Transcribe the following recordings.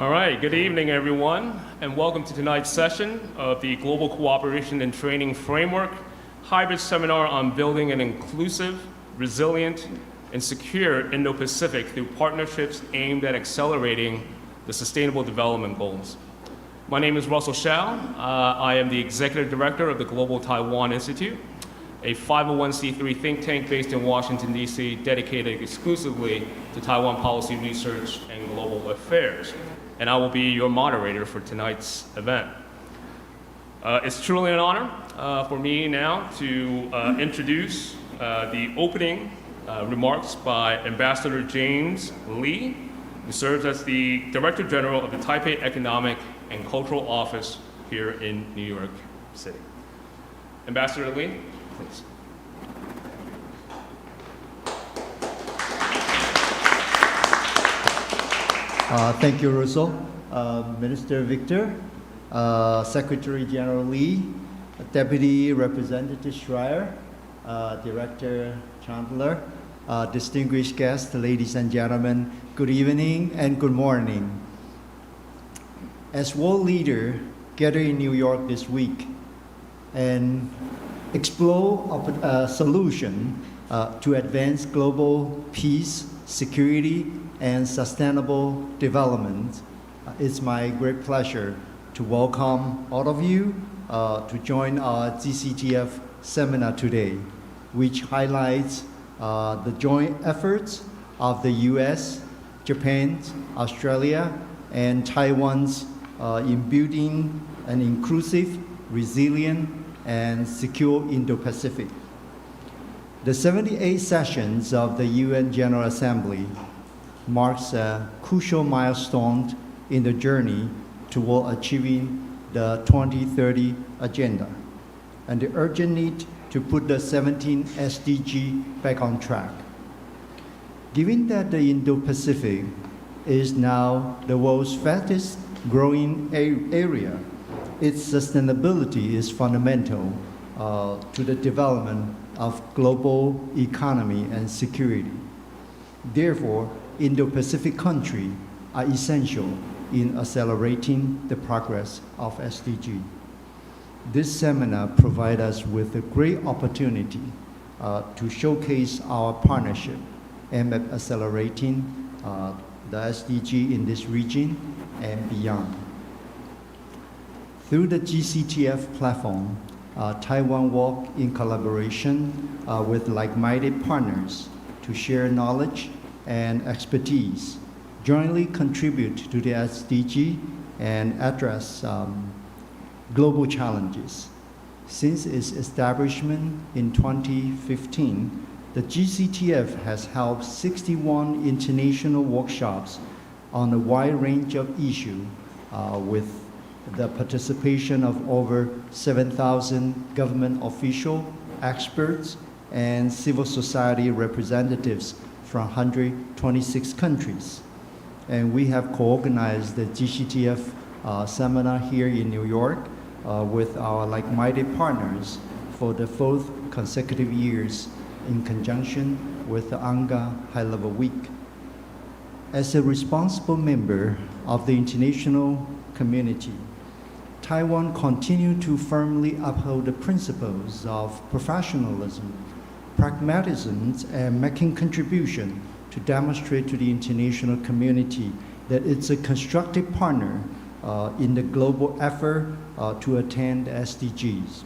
All right, good evening, everyone, and welcome to tonight's session of the Global Cooperation and Training Framework hybrid seminar on building an inclusive, resilient, and secure Indo-Pacific through partnerships aimed at accelerating the Sustainable Development Goals. My name is Russell Shao. I am the Executive Director of the Global Taiwan Institute, a 501c3 think tank based in Washington, D.C., dedicated exclusively to Taiwan policy research and global affairs. And I will be your moderator for tonight's event. It's truly an honor for me now to introduce the opening remarks by Ambassador James Lee, who serves as the Director General of the Taipei Economic and Cultural Office here in New York City. Ambassador Lee, please. Thank you, Russell. Minister Victor, Secretary General Lee, Deputy Representative Schreier, Director Chandler, distinguished guests, ladies and gentlemen, good evening and good morning. As world leader gathered in New York this week and explore a solution to advance global peace, security, and sustainable development, it's my great pleasure to welcome all of you to join our GCTF seminar today, which highlights the joint efforts of the US, Japan, Australia, and Taiwan's in building an inclusive, resilient, and secure Indo-Pacific. The 78 sessions of the UN General Assembly marks a crucial milestone in the journey toward achieving the 2030 agenda and the urgent need to put the 17 SDG back on track. Given that the Indo-Pacific is now the world's fastest growing area, its sustainability is fundamental to the development of global economy and security. Therefore, Indo-Pacific countries are essential in accelerating the progress of SDG. This seminar provides us with a great opportunity to showcase our partnership aimed at accelerating the SDG in this region and beyond. Through the GCTF platform, Taiwan works in collaboration with like-minded partners to share knowledge and expertise, jointly contribute to the SDG and address global challenges. Since its establishment in 2015, the GCTF has held 61 international workshops on a wide range of issues with the participation of over 7,000 government officials, experts, and civil society representatives from 126 countries. And we have co-organized the GCTF seminar here in New York with our like-minded partners for the fourth consecutive years in conjunction with the UNGA High-Level Week. As a responsible member of the international community, Taiwan continues to firmly uphold the principles of professionalism, pragmatism, and making contribution to demonstrate to the international community that it's a constructive partner in the global effort to attain the SDGs.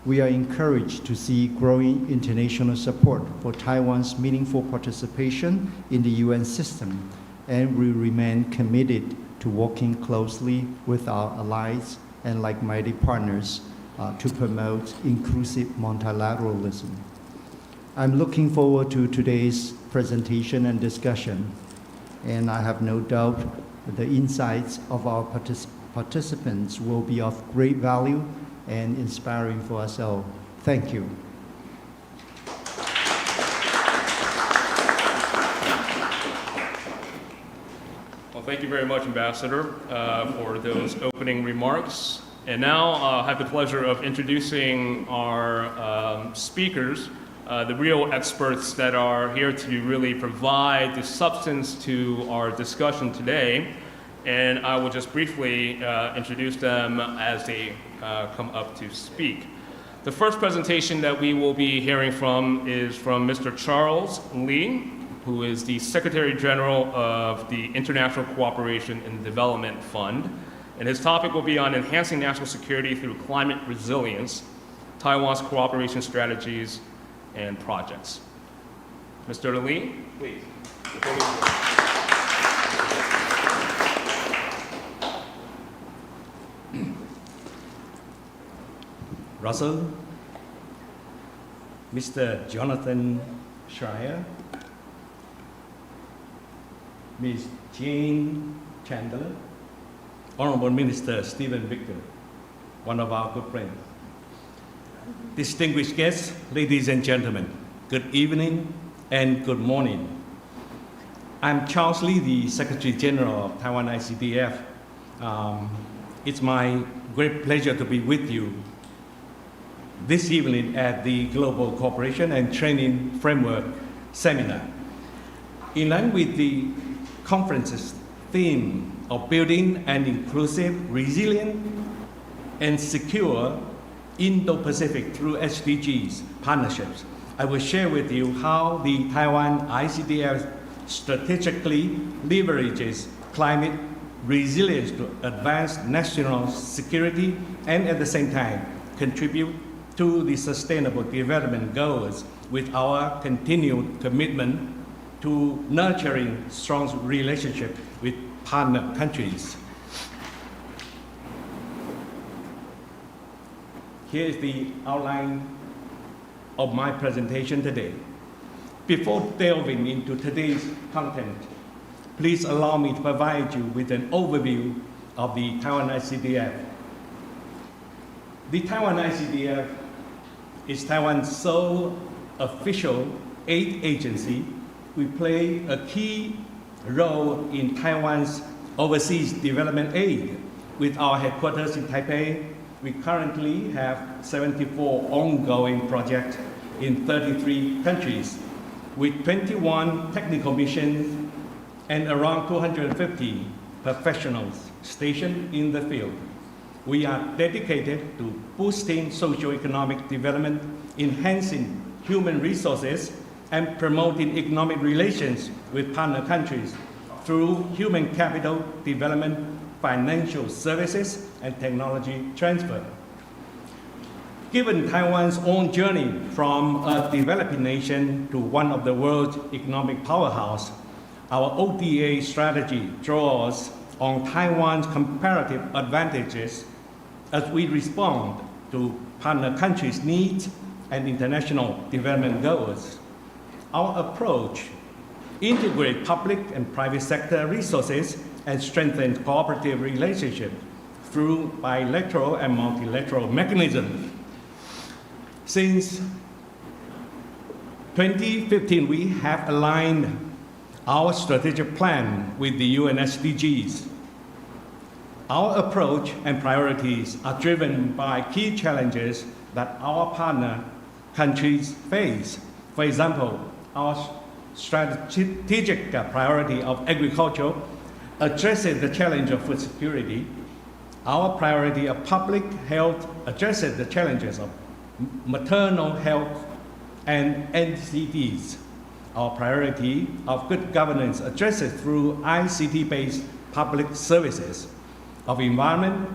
We are encouraged to see growing international support for Taiwan's meaningful participation in the UN system, and we remain committed to working closely with our allies and like-minded partners to promote inclusive multilateralism. I'm looking forward to today's presentation and discussion, and I have no doubt the insights of our participants will be of great value and inspiring for us all. Thank you. Well, thank you very much, Ambassador, for those opening remarks. And now I have the pleasure of introducing our speakers, the real experts that are here to really provide the substance to our discussion today. and I will just briefly introduce them as they come up to speak. The first presentation that we will be hearing from is from Mr. Charles Lee, who is the Secretary General of the International Cooperation and Development Fund. And his topic will be on enhancing national security through climate resilience, Taiwan's cooperation strategies and projects. Mr. Lee, please. Russell, Mr. Jonathan Schreier, Ms. Jane Chandler, Honorable Minister Stephen Victor, one of our good friends. Distinguished guests, ladies and gentlemen, good evening and good morning. I'm Charles Lee, the Secretary General of Taiwan ICDF. It's my great pleasure to be with you this evening at the Global Cooperation and Training Framework Seminar. In line with the conference's theme of building an inclusive, resilient, and secure Indo-Pacific through SDGs partnerships, I will share with you how the Taiwan ICDF strategically leverages climate resilience to advance national security and at the same time contribute to the Sustainable Development Goals with our continued commitment to nurturing strong relationships with partner countries. Here is the outline of my presentation today. Before delving into today's content, please allow me to provide you with an overview of the Taiwan ICDF. The Taiwan ICDF is Taiwan's sole official aid agency. We play a key role in Taiwan's overseas development aid. With our headquarters in Taipei, we currently have 74 ongoing projects in 33 countries, with 21 technical missions and around 250 professionals stationed in the field. We are dedicated to boosting socio-economic development, enhancing human resources, and promoting economic relations with partner countries through human capital development, financial services, and technology transfer. Given Taiwan's own journey from a developing nation to one of the world's economic powerhouse, our ODA strategy draws on Taiwan's comparative advantages as we respond to partner countries' needs and international development goals. Our approach integrates public and private sector resources and strengthens cooperative relationships through bilateral and multilateral mechanisms. Since 2015, we have aligned our strategic plan with the UN SDGs. Our approach and priorities are driven by key challenges that our partner countries face. For example, our strategic priority of agriculture addresses the challenge of food security. Our priority of public health addresses the challenges of maternal health and NCDs. Our priority of good governance addresses through ICT-based public services, of environment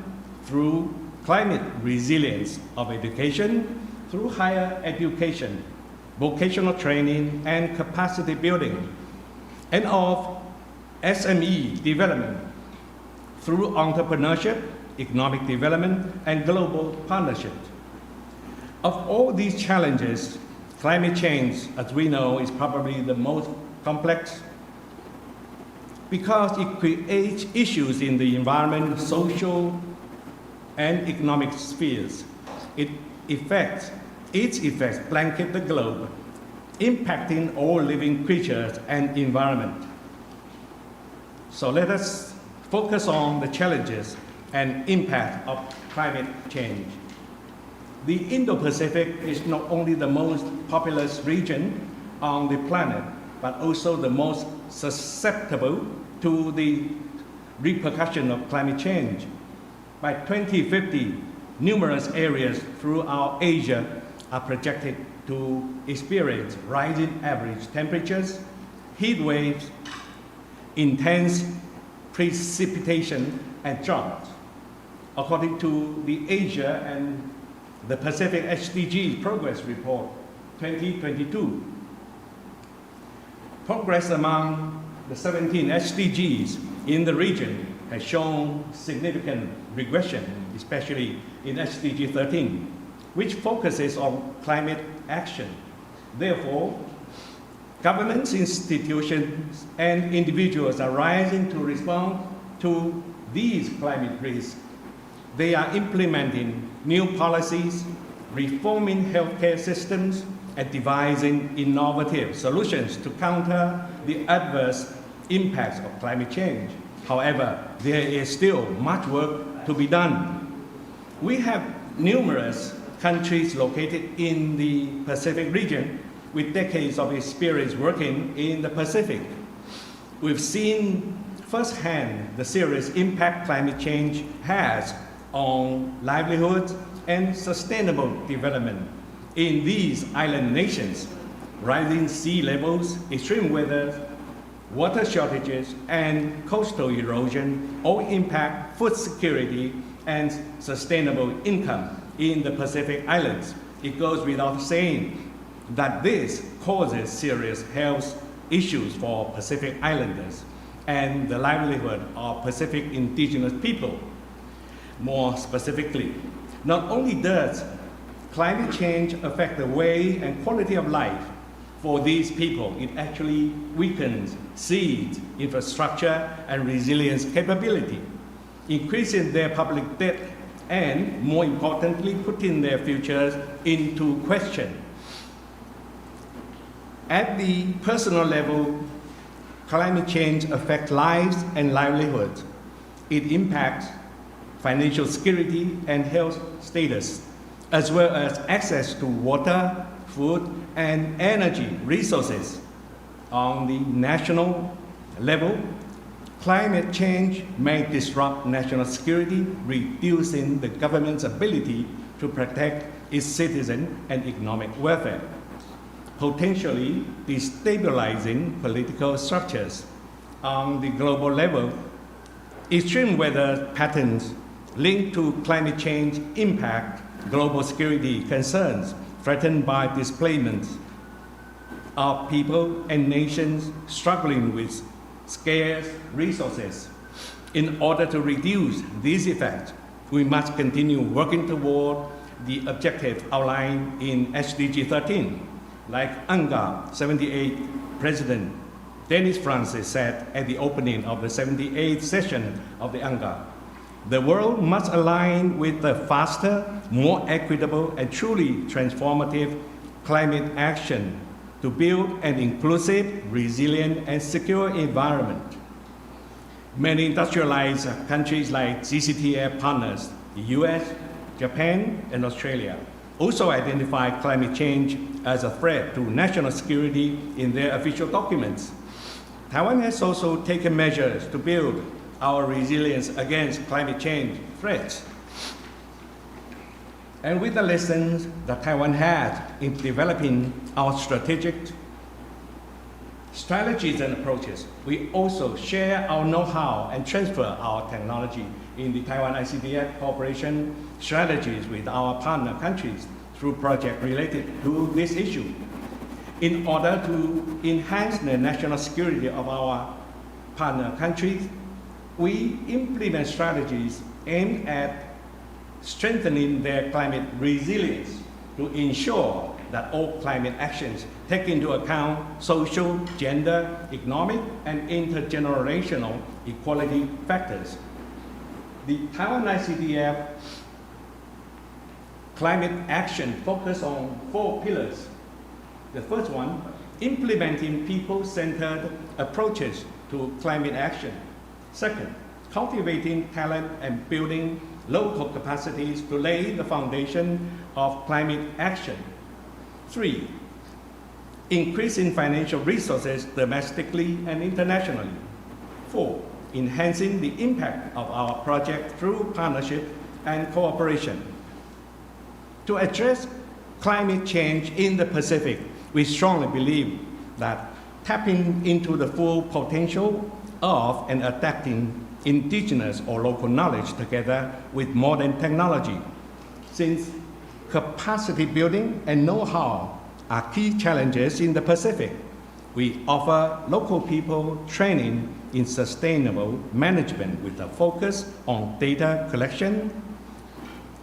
through climate resilience, of education through higher education, vocational training and capacity building, and of SME development through entrepreneurship, economic development, and global partnership. Of all these challenges, climate change, as we know, is probably the most complex because it creates issues in the environment, social, and economic spheres. Its effects blanket the globe, impacting all living creatures and environment. So let us focus on the challenges and impact of climate change. The Indo-Pacific is not only the most populous region on the planet, but also the most susceptible to the repercussions of climate change. By 2050, numerous areas throughout Asia are projected to experience rising average temperatures, heat waves, intense precipitation, and drought. According to the Asia and the Pacific SDG Progress Report 2022, progress among the 17 SDGs in the region has shown significant regression, especially in SDG 13, which focuses on climate action. Therefore, governments, institutions, and individuals are rising to respond to these climate risks. They are implementing new policies, reforming healthcare systems, and devising innovative solutions to counter the adverse impacts of climate change. However, there is still much work to be done. We have numerous countries located in the Pacific region with decades of experience working in the Pacific. We've seen firsthand the serious impact climate change has on livelihoods and sustainable development in these island nations. Rising sea levels, extreme weather, water shortages, and coastal erosion all impact food security and sustainable income in the Pacific Islands. It goes without saying that this causes serious health issues for Pacific Islanders and the livelihood of Pacific indigenous people. More specifically, not only does climate change affect the way and quality of life for these people, it actually weakens seed, infrastructure, and resilience capability, increasing their public debt, and more importantly, putting their futures into question. At the personal level, climate change affects lives and livelihoods. It impacts financial security and health status, as well as access to water, food, and energy resources. On the national level, climate change may disrupt national security, reducing the government's ability to protect its citizens and economic welfare, potentially destabilizing political structures. On the global level, extreme weather patterns linked to climate change impact global security concerns, threatened by displacement of people and nations struggling with scarce resources. In order to reduce these effects, we must continue working toward the objectives outlined in SDG 13. Like UNGA 78 President Dennis Francis said at the opening of the 78th session of the UNGA, the world must align with the faster, more equitable, and truly transformative climate action to build an inclusive, resilient, and secure environment. Many industrialized countries like GCTF partners, the US, Japan, and Australia, also identify climate change as a threat to national security in their official documents. Taiwan has also taken measures to build our resilience against climate change threats. And with the lessons that Taiwan had in developing our strategies and approaches, we also share our know-how and transfer our technology in the Taiwan ICDF cooperation strategies with our partner countries through projects related to this issue. In order to enhance the national security of our partner countries, we implement strategies aimed at strengthening their climate resilience to ensure that all climate actions take into account social, gender, economic, and intergenerational equality factors. The Taiwan ICDF climate action focuses on 4 pillars. The first one, implementing people-centered approaches to climate action. Second, cultivating talent and building local capacities to lay the foundation of climate action. 3, increasing financial resources domestically and internationally. 4, enhancing the impact of our project through partnership and cooperation. To address climate change in the Pacific, we strongly believe that tapping into the full potential of and adapting indigenous or local knowledge together with modern technology. Since capacity building and know-how are key challenges in the Pacific, we offer local people training in sustainable management with a focus on data collection,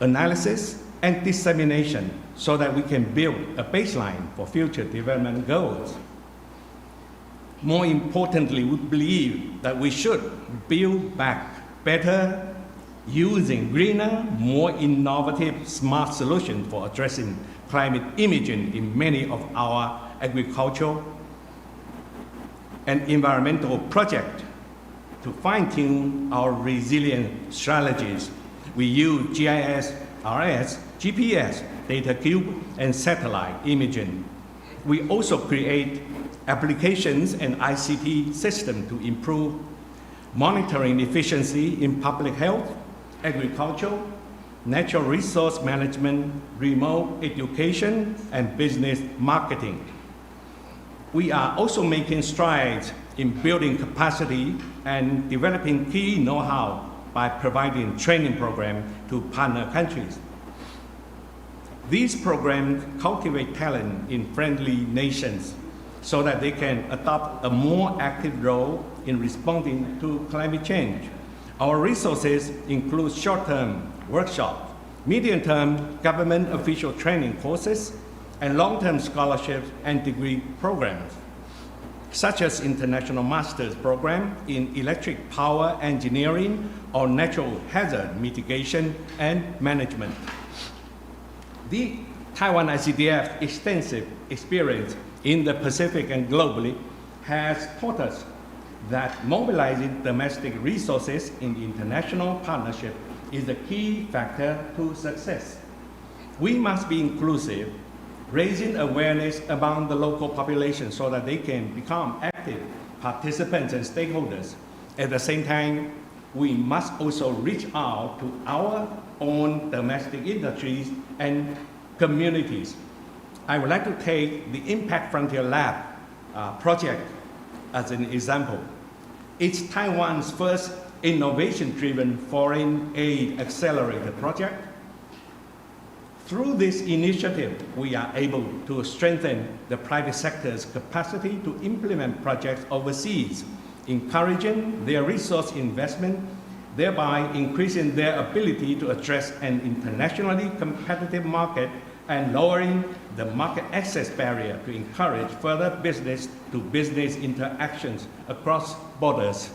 analysis, and dissemination so that we can build a baseline for future development goals. More importantly, we believe that we should build back better using greener, more innovative, smart solutions for addressing climate imaging in many of our agricultural and environmental projects. To fine-tune our resilient strategies, we use GIS, RS, GPS, data cube, and satellite imaging. We also create applications and ICT systems to improve monitoring efficiency in public health, agriculture, natural resource management, remote education, and business marketing. We are also making strides in building capacity and developing key know-how by providing training programs to partner countries. These programs cultivate talent in friendly nations so that they can adopt a more active role in responding to climate change. Our resources include short-term workshops, medium-term government official training courses, and long-term scholarships and degree programs, such as International Master's Program in Electric Power Engineering or Natural Hazard Mitigation and Management. The Taiwan ICDF's extensive experience in the Pacific and globally has taught us that mobilizing domestic resources in international partnership is a key factor to success. We must be inclusive, raising awareness among the local population so that they can become active participants and stakeholders. At the same time, we must also reach out to our own domestic industries and communities. I would like to take the Impact Frontier Lab project as an example. It's Taiwan's first innovation-driven foreign aid accelerator project. Through this initiative, we are able to strengthen the private sector's capacity to implement projects overseas, encouraging their resource investment, thereby increasing their ability to address an internationally competitive market and lowering the market access barrier to encourage further business-to-business interactions across borders.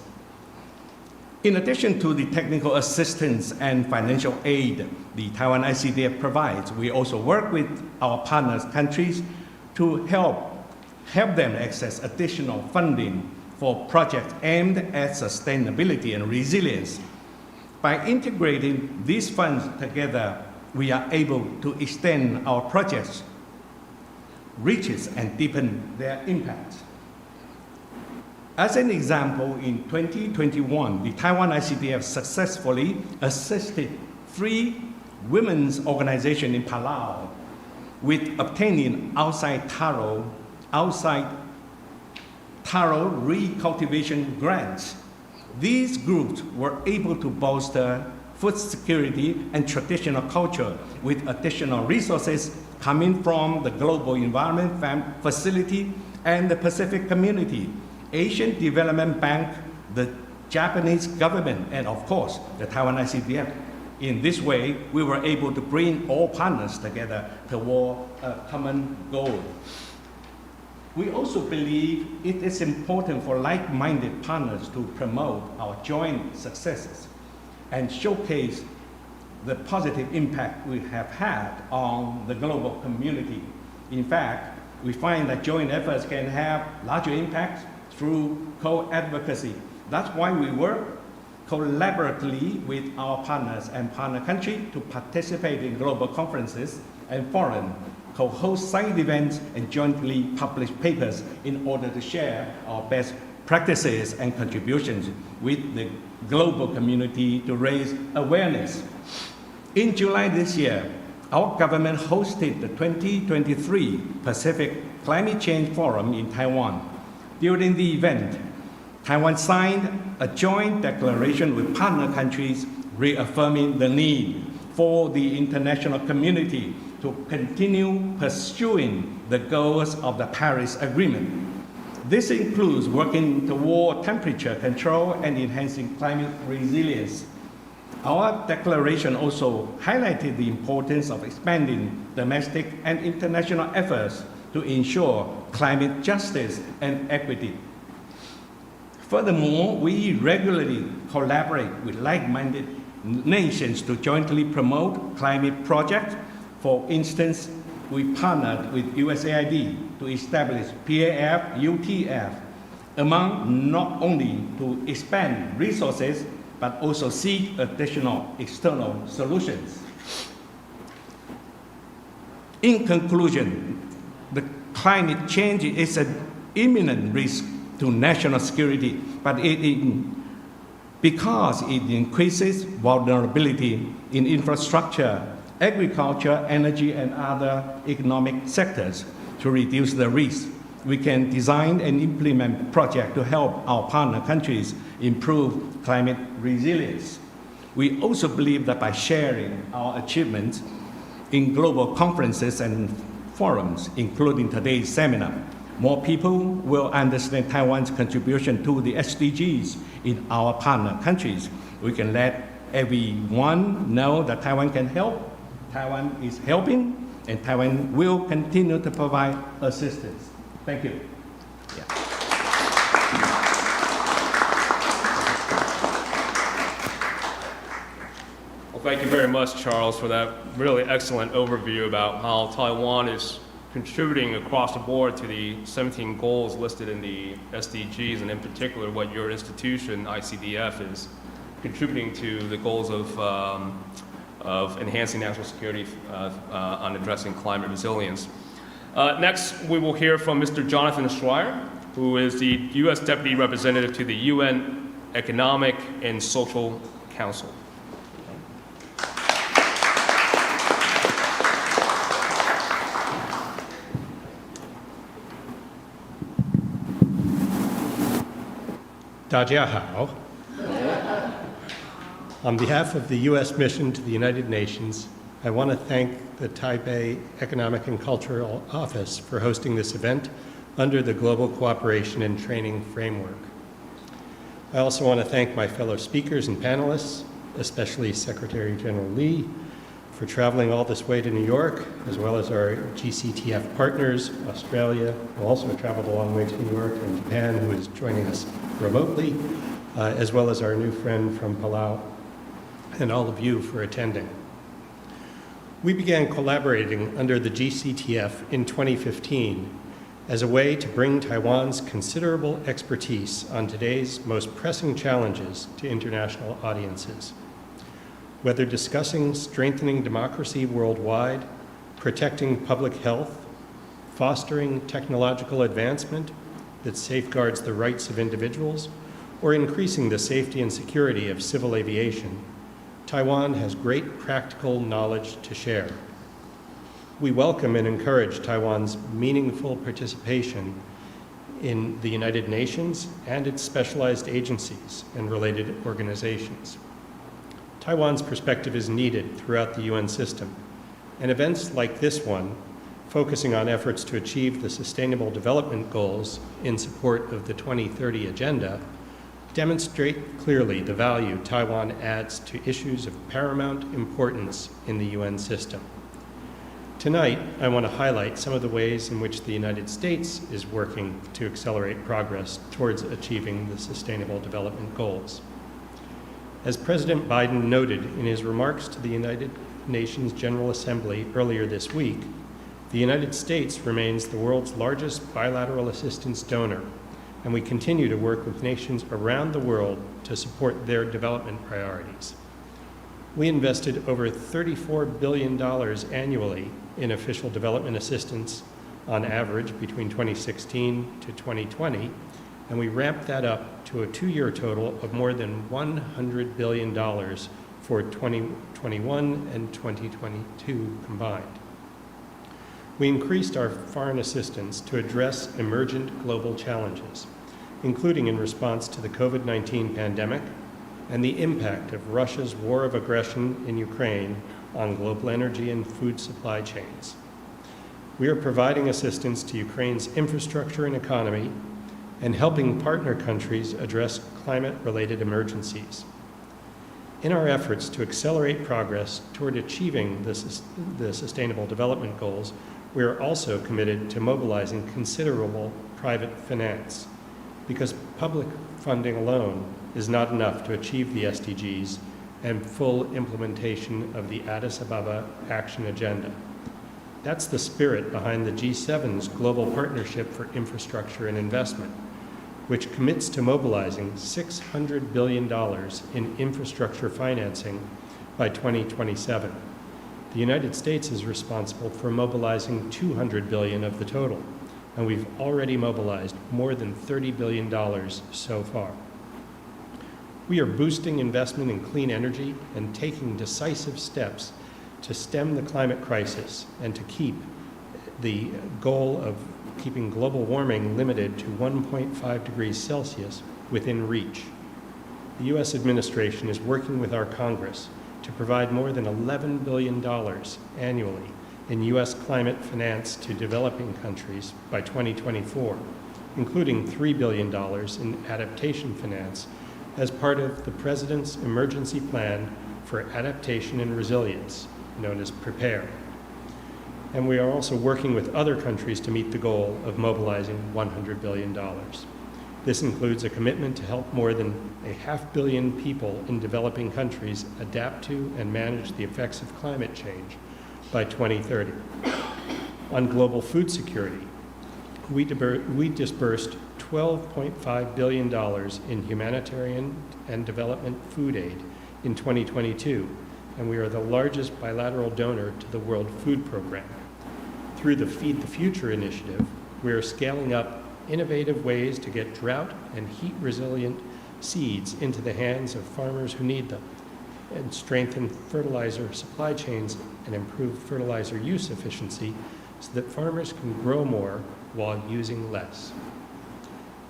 In addition to the technical assistance and financial aid the Taiwan ICDF provides, we also work with our partner countries to help them access additional funding for projects aimed at sustainability and resilience. By integrating these funds together, we are able to extend our projects' reaches and deepen their impact. As an example, in 2021, the Taiwan ICDF successfully assisted 3 women's organizations in Palau with obtaining outside taro recultivation grants. These groups were able to bolster food security and traditional culture with additional resources coming from the Global Environment Facility and the Pacific Community, Asian Development Bank, the Japanese government, and of course, the Taiwan ICDF. In this way, we were able to bring all partners together toward a common goal. We also believe it is important for like-minded partners to promote our joint successes and showcase the positive impact we have had on the global community. In fact, we find that joint efforts can have larger impacts through co-advocacy. That's why we work collaboratively with our partners and partner countries to participate in global conferences and forums, co-host side events, and jointly publish papers in order to share our best practices and contributions with the global community to raise awareness. In July this year, our government hosted the 2023 Pacific Climate Change Forum in Taiwan. During the event, Taiwan signed a joint declaration with partner countries reaffirming the need for the international community to continue pursuing the goals of the Paris Agreement. This includes working toward temperature control and enhancing climate resilience. Our declaration also highlighted the importance of expanding domestic and international efforts to ensure climate justice and equity. Furthermore, we regularly collaborate with like-minded nations to jointly promote climate projects. For instance, we partnered with USAID to establish PAF-UTF, among not only to expand resources, but also seek additional external solutions. In conclusion, the climate change is an imminent risk to national security, but because it increases vulnerability in infrastructure, agriculture, energy, and other economic sectors. To reduce the risk, we can design and implement projects to help our partner countries improve climate resilience. We also believe that by sharing our achievements in global conferences and forums, including today's seminar, more people will understand Taiwan's contribution to the SDGs in our partner countries. We can let everyone know that Taiwan can help, Taiwan is helping, and Taiwan will continue to provide assistance. Thank you. Well, thank you very much, Charles, for that really excellent overview about how Taiwan is contributing across the board to the 17 goals listed in the SDGs, and in particular what your institution, ICDF, is contributing to the goals of enhancing national security on addressing climate resilience. Next, we will hear from Mr. Jonathan Schreier, who is the U.S. Deputy Representative to the UN Economic and Social Council. Dajiahao. On behalf of the U.S. mission to the United Nations, I want to thank the Taipei Economic and Cultural Office for hosting this event under the Global Cooperation and Training Framework. I also want to thank my fellow speakers and panelists, especially Secretary General Lee, for traveling all this way to New York, as well as our GCTF partners, Australia, who also traveled a long way to New York, and Japan, who is joining us remotely, as well as our new friend from Palau, and all of you for attending. We began collaborating under the GCTF in 2015 as a way to bring Taiwan's considerable expertise on today's most pressing challenges to international audiences. Whether discussing strengthening democracy worldwide, protecting public health, fostering technological advancement that safeguards the rights of individuals, or increasing the safety and security of civil aviation, Taiwan has great practical knowledge to share. We welcome and encourage Taiwan's meaningful participation in the United Nations and its specialized agencies and related organizations. Taiwan's perspective is needed throughout the UN system, and events like this one, focusing on efforts to achieve the Sustainable Development Goals in support of the 2030 Agenda, demonstrate clearly the value Taiwan adds to issues of paramount importance in the UN system. Tonight, I want to highlight some of the ways in which the United States is working to accelerate progress towards achieving the Sustainable Development Goals. As President Biden noted in his remarks to the United Nations General Assembly earlier this week, the United States remains the world's largest bilateral assistance donor, and we continue to work with nations around the world to support their development priorities. We invested over $34 billion annually in official development assistance on average between 2016 to 2020, and we ramped that up to a 2-year total of more than $100 billion for 2021 and 2022 combined. We increased our foreign assistance to address emergent global challenges, including in response to the COVID-19 pandemic and the impact of Russia's war of aggression in Ukraine on global energy and food supply chains. We are providing assistance to Ukraine's infrastructure and economy and helping partner countries address climate-related emergencies. In our efforts to accelerate progress toward achieving the Sustainable Development Goals, we are also committed to mobilizing considerable private finance, because public funding alone is not enough to achieve the SDGs and full implementation of the Addis Ababa Action Agenda. That's the spirit behind the G7's Global Partnership for Infrastructure and Investment, which commits to mobilizing $600 billion in infrastructure financing by 2027. The United States is responsible for mobilizing $200 billion of the total, and we've already mobilized more than $30 billion so far. We are boosting investment in clean energy and taking decisive steps to stem the climate crisis and to keep the goal of keeping global warming limited to 1.5 degrees Celsius within reach. The U.S. administration is working with our Congress to provide more than $11 billion annually in U.S. climate finance to developing countries by 2024, including $3 billion in adaptation finance as part of the President's Emergency Plan for Adaptation and Resilience, known as PREPARE. And we are also working with other countries to meet the goal of mobilizing $100 billion. This includes a commitment to help more than 500 million people in developing countries adapt to and manage the effects of climate change by 2030. On global food security, we disbursed $12.5 billion in humanitarian and development food aid in 2022, and we are the largest bilateral donor to the World Food Program. Through the Feed the Future initiative, we are scaling up innovative ways to get drought and heat-resilient seeds into the hands of farmers who need them, and strengthen fertilizer supply chains and improve fertilizer use efficiency so that farmers can grow more while using less.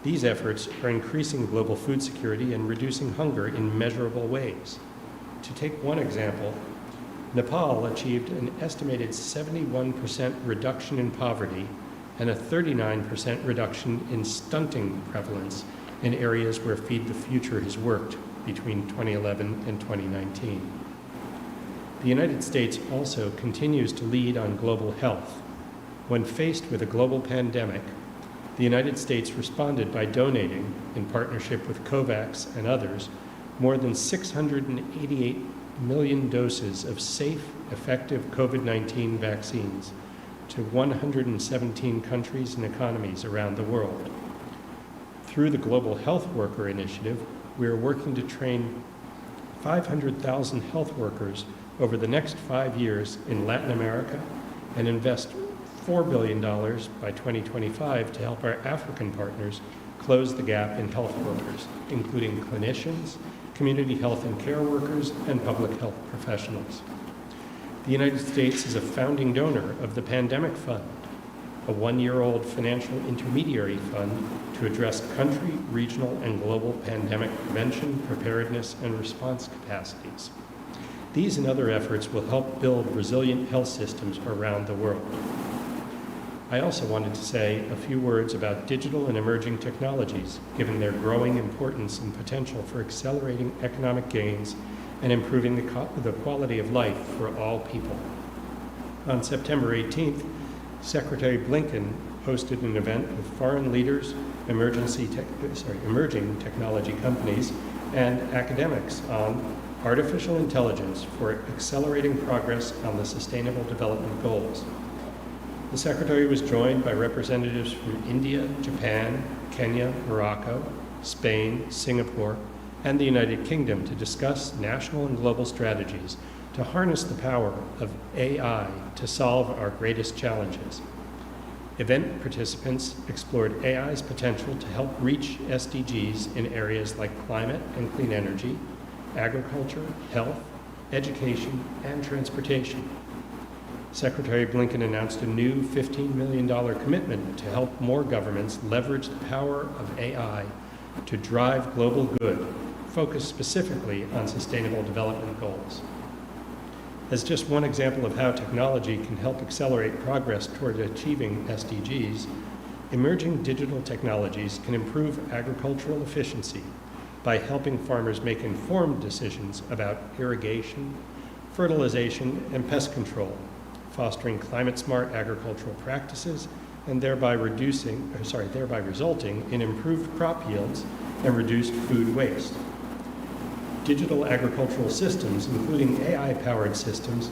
These efforts are increasing global food security and reducing hunger in measurable ways. To take one example, Nepal achieved an estimated 71% reduction in poverty and a 39% reduction in stunting prevalence in areas where Feed the Future has worked between 2011 and 2019. The United States also continues to lead on global health. When faced with a global pandemic, the United States responded by donating, in partnership with COVAX and others, more than 688 million doses of safe, effective COVID-19 vaccines to 117 countries and economies around the world. Through the Global Health Worker Initiative, we are working to train 500,000 health workers over the next 5 years in Latin America and invest $4 billion by 2025 to help our African partners close the gap in health workers, including clinicians, community health and care workers, and public health professionals. The United States is a founding donor of the Pandemic Fund, a 1-year-old financial intermediary fund to address country, regional, and global pandemic prevention, preparedness, and response capacities. These and other efforts will help build resilient health systems around the world. I also wanted to say a few words about digital and emerging technologies, given their growing importance and potential for accelerating economic gains and improving the quality of life for all people. On September 18th, Secretary Blinken hosted an event with foreign leaders, emerging technology companies, and academics on artificial intelligence for accelerating progress on the Sustainable Development Goals. The Secretary was joined by representatives from India, Japan, Kenya, Morocco, Spain, Singapore, and the United Kingdom to discuss national and global strategies to harness the power of AI to solve our greatest challenges. Event participants explored AI's potential to help reach SDGs in areas like climate and clean energy, agriculture, health, education, and transportation. Secretary Blinken announced a new $15 million commitment to help more governments leverage the power of AI to drive global good, focused specifically on sustainable development goals. As just one example of how technology can help accelerate progress toward achieving SDGs, emerging digital technologies can improve agricultural efficiency by helping farmers make informed decisions about irrigation, fertilization, and pest control, fostering climate-smart agricultural practices, and thereby resulting in improved crop yields and reduced food waste. Digital agricultural systems, including AI-powered systems,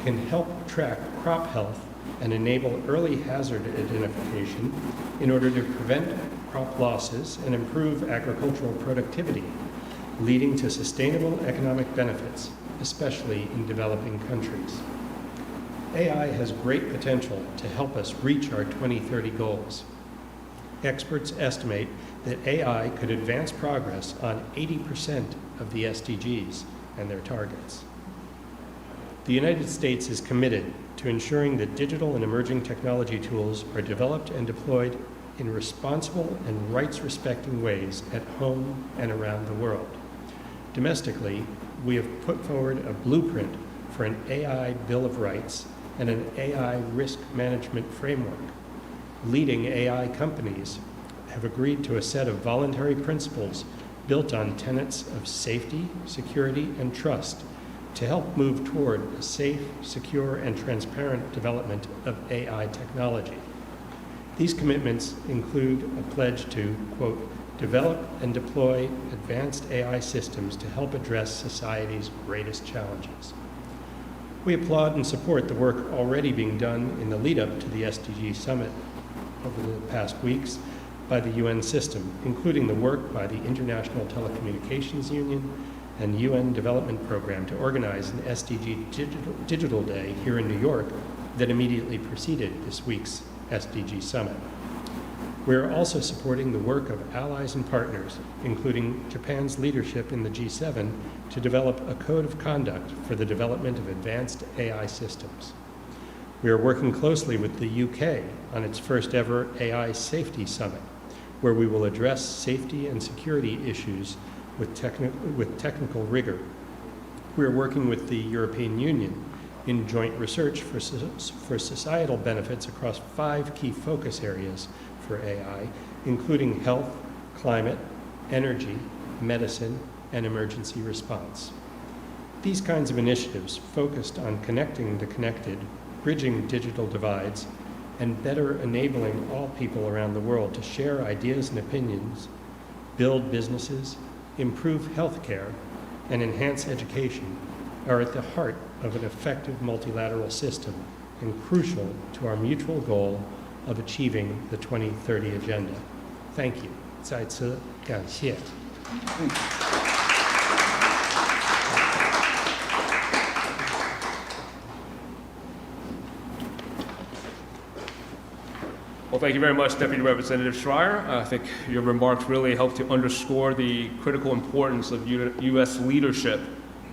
can help track crop health and enable early hazard identification in order to prevent crop losses and improve agricultural productivity, leading to sustainable economic benefits, especially in developing countries. AI has great potential to help us reach our 2030 goals. Experts estimate that AI could advance progress on 80% of the SDGs and their targets. The United States is committed to ensuring that digital and emerging technology tools are developed and deployed in responsible and rights-respecting ways at home and around the world. Domestically, we have put forward a blueprint for an AI Bill of Rights and an AI risk management framework. Leading AI companies have agreed to a set of voluntary principles built on tenets of safety, security, and trust to help move toward a safe, secure, and transparent development of AI technology. These commitments include a pledge to, quote, develop and deploy advanced AI systems to help address society's greatest challenges. We applaud and support the work already being done in the lead-up to the SDG Summit over the past weeks by the UN system, including the work by the International Telecommunications Union and UN Development Program to organize an SDG Digital Day here in New York that immediately preceded this week's SDG Summit. We are also supporting the work of allies and partners, including Japan's leadership in the G7, to develop a code of conduct for the development of advanced AI systems. We are working closely with the UK on its first ever AI Safety Summit, where we will address safety and security issues with technical rigor. We are working with the European Union in joint research for societal benefits across 5 key focus areas for AI, including health, climate, energy, medicine, and emergency response. These kinds of initiatives focused on connecting the connected, bridging digital divides, and better enabling all people around the world to share ideas and opinions, build businesses, improve healthcare, and enhance education are at the heart of an effective multilateral system and crucial to our mutual goal of achieving the 2030 Agenda. Thank you. 再次感谢。Well, thank you very much, Deputy Representative Schreier. I think your remarks really helped to underscore the critical importance of U.S. leadership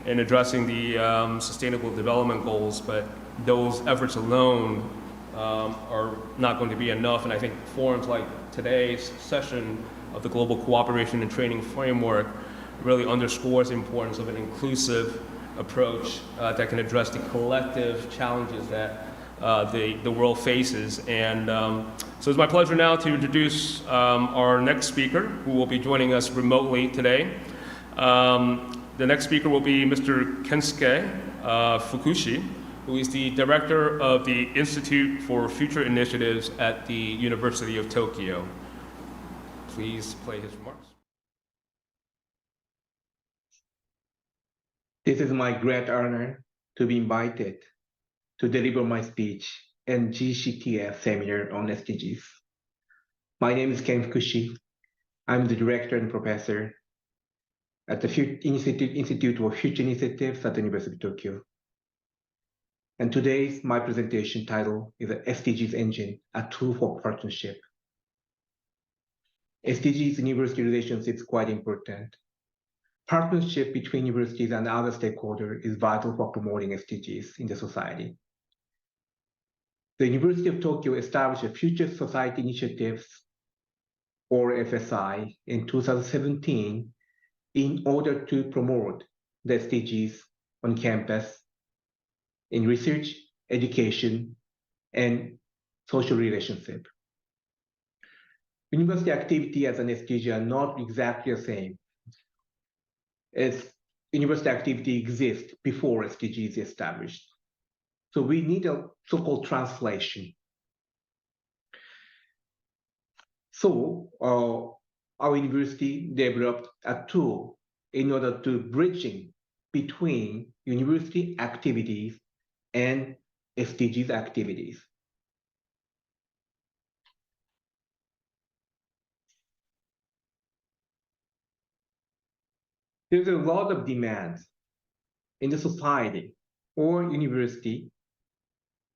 in addressing the Sustainable Development Goals, but those efforts alone are not going to be enough, and I think forums like today's session of the Global Cooperation and Training Framework really underscores the importance of an inclusive approach that can address the collective challenges that the world faces. And so it's my pleasure now to introduce our next speaker, who will be joining us remotely today. The next speaker will be Mr. Kensuke Fukushi, who is the director of the Institute for Future Initiatives at the University of Tokyo. Please play his remarks. This is my great honor to be invited to deliver my speech in GCTF seminar on SDGs. My name is Ken Fukushi. I'm the director and professor at the Institute for Future Initiatives at the University of Tokyo. And today's my presentation title is the SDGs Engine, a tool for partnership. SDGs university relationship is quite important. Partnership between universities and other stakeholders is vital for promoting SDGs in the society. The University of Tokyo established a Future Society Initiatives, or FSI, in 2017 in order to promote the SDGs on campus in research, education, and social relationship. University activity as an SDG are not exactly the same as university activity exists before SDG is established. So we need a so-called translation. So our university developed a tool in order to bridging between university activities and SDGs activities. There's a lot of demands in the society or university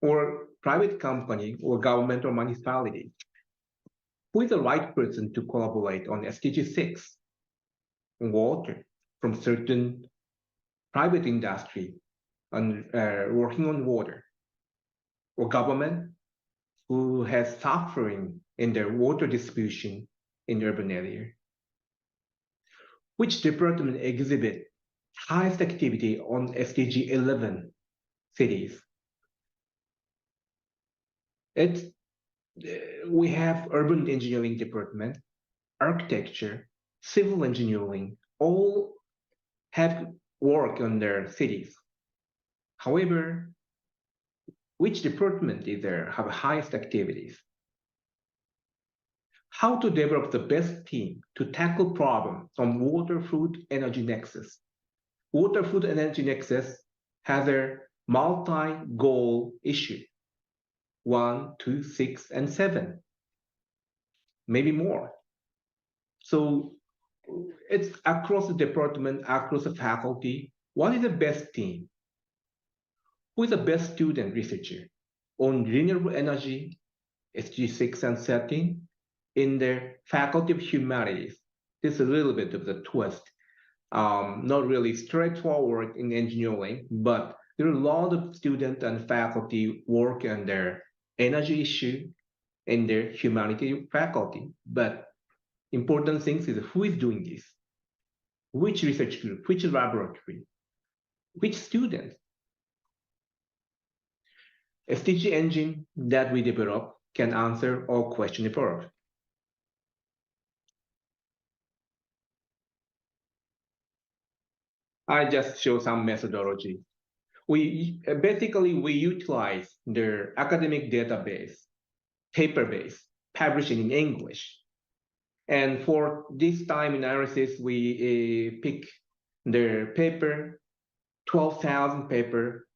or private company or government or municipality. Who is the right person to collaborate on SDG 6, water, from certain private industry and working on water, or government who has suffering in their water distribution in the urban area? Which department exhibit highest activity on SDG 11 cities? We have urban engineering department, architecture, civil engineering, all have work on their cities. However, which department is there have highest activities? How to develop the best team to tackle problems from water, food, energy nexus. Water, food, and energy nexus has a multi-goal issue. 1, 2, 6, and 7, maybe more. So it's across the department, across the faculty. What is the best team? Who is the best student researcher on renewable energy, SDG 6 and 13, in the Faculty of Humanities? This is a little bit of the twist. Not really straightforward in engineering, but there are a lot of students and faculty work on their energy issue in their humanities faculty. But important things is who is doing this? Which research group, which laboratory, which student? SDG engine that we develop can answer all questions above. I just show some methodology. We utilize the academic database, paper-based, publishing in English. And for this time analysis, we pick the paper, 12,000 paper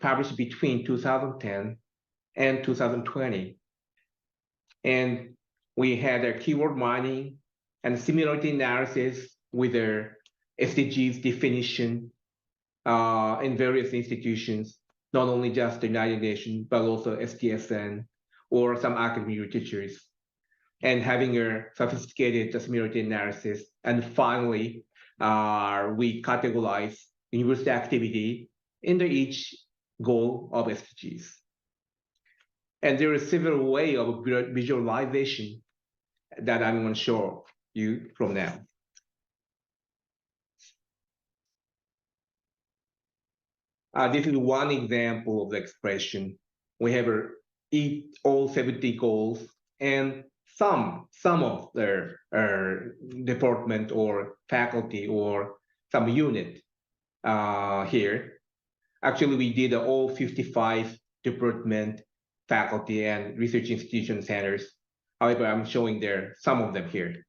published between 2010 and 2020. And we had a keyword mining and similarity analysis with their SDGs definition in various institutions, not only just the United Nations, but also SDSN or some academic literatures, and having a sophisticated similarity analysis. And finally, we categorize university activity into each goal of SDGs. And there is several ways of visualization that I'm going to show you from now. This is one example of the expression. We have all 70 goals, and some of their department or faculty or some unit here. Actually, we did all 55 department, faculty, and research institution centers. However, I'm showing there some of them here.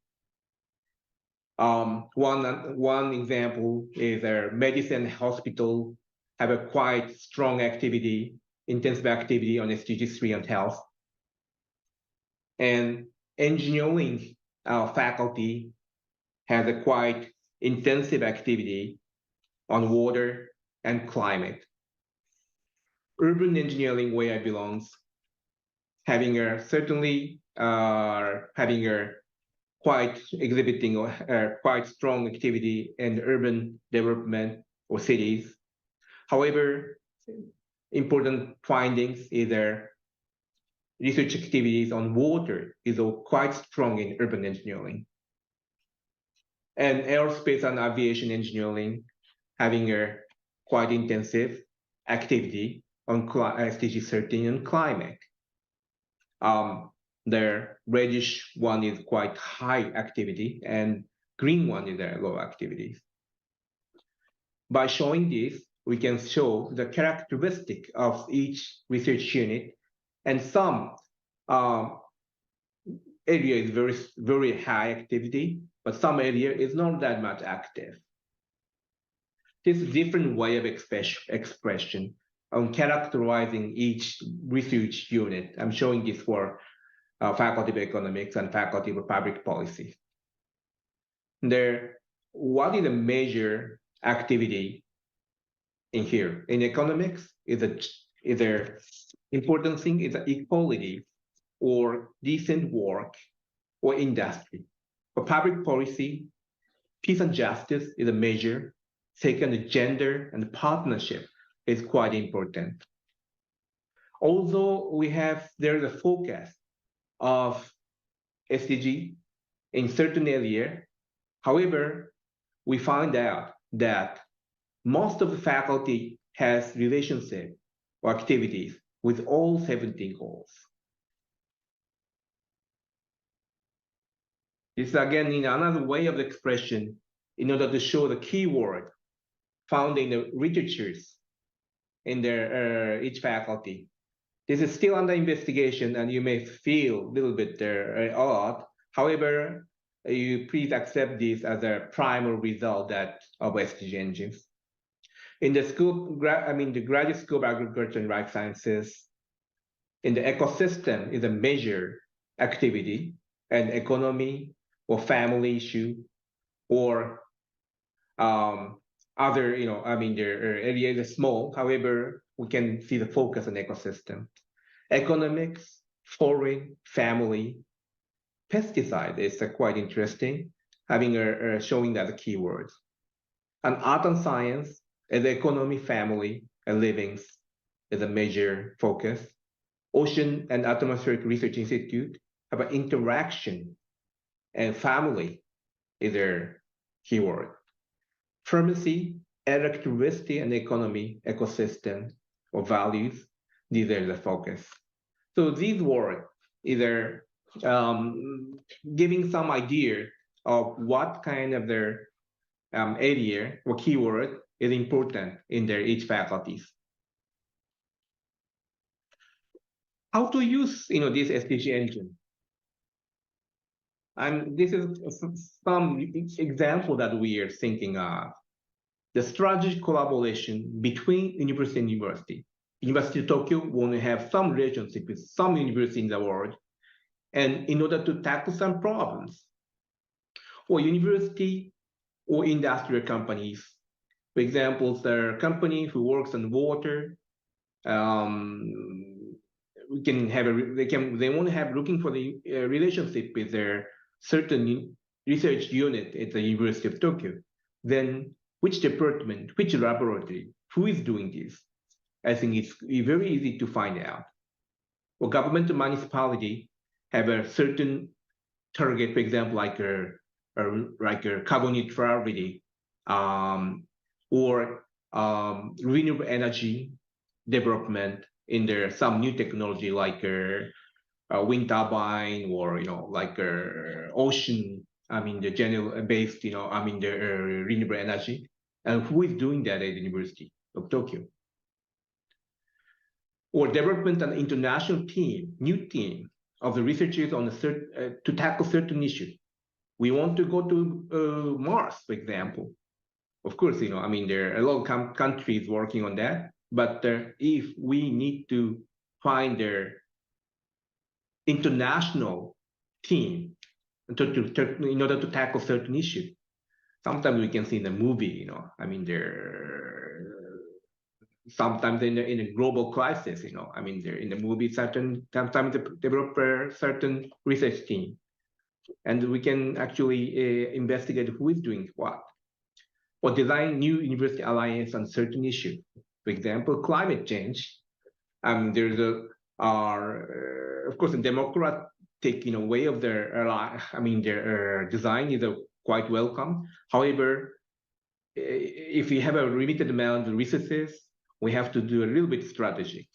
One example is a medicine hospital have a quite strong activity, intensive activity on SDG 3 and health. And engineering faculty has a quite intensive activity on water and climate. urban engineering where I belongs, having a certainly having a quite exhibiting or quite strong activity in urban development or cities. However, important findings is their research activities on water is quite strong in urban engineering. And aerospace and aviation engineering having a quite intensive activity on SDG 13 and climate. The reddish one is quite high activity and green one is a low activity. By showing this, we can show the characteristic of each research unit, and some area is very high activity, but some area is not that much active. This is a different way of expression on characterizing each research unit. I'm showing this for Faculty of Economics and Faculty of Public Policy. What is the major activity in here? In economics, is a important thing is equality or decent work or industry. For public policy, peace and justice is a major. Second, gender and partnership is quite important. Although there's a focus of SDG in certain area, however, we find out that most of the faculty has relationship or activities with all 17 goals. This is again in another way of expression in order to show the keyword found in the literatures in their each faculty. This is still under investigation and you may feel a little bit odd. However, you please accept this as a primary result of SDG engines. In the the graduate school of agriculture and life sciences, in the ecosystem is a major activity and economy or family issue or other, their area is small. However, we can see the focus on ecosystem. Economics, foreign, family, pesticide is quite interesting, having showing that the keywords. And art and science, as economy, family, and livings is a major focus. Ocean and Atmospheric Research Institute have an interaction, and family is their keyword. Pharmacy, electricity and economy, ecosystem, or values, these are the focus. So these words either giving some idea of what kind of their area or keyword is important in their each faculties. How to use this SDG engine? And this is some example that we are thinking of. The strategic collaboration between university and university. University of Tokyo want to have some relationship with some university in the world, and in order to tackle some problems. Or university or industrial companies. For example, there are company who works on water. We can have they want to have looking for the relationship with their certain research unit at the University of Tokyo. Then which department, which laboratory, who is doing this? I think it's very easy to find out. Or government or municipality have a certain target, for example, like a carbon neutrality, or renewable energy development in there, some new technology like a wind turbine or like ocean. The general based, the renewable energy, and who is doing that at the University of Tokyo? Or development an international team, new team of the researchers on to tackle certain issues. We want to go to Mars, for example. Of course, there are a lot of countries working on that. But if we need to find their international team in order to tackle certain issues, sometimes we can see in the movie, sometimes in a global crisis, you know, I mean, they're in the movie, sometimes the developer, certain research team, and we can actually investigate who is doing what, or design new university alliance on certain issue. For example, climate change. There's of course, a democratic, way of their, their design is quite welcome. However, if we have a limited amount of resources, we have to do a little bit strategy.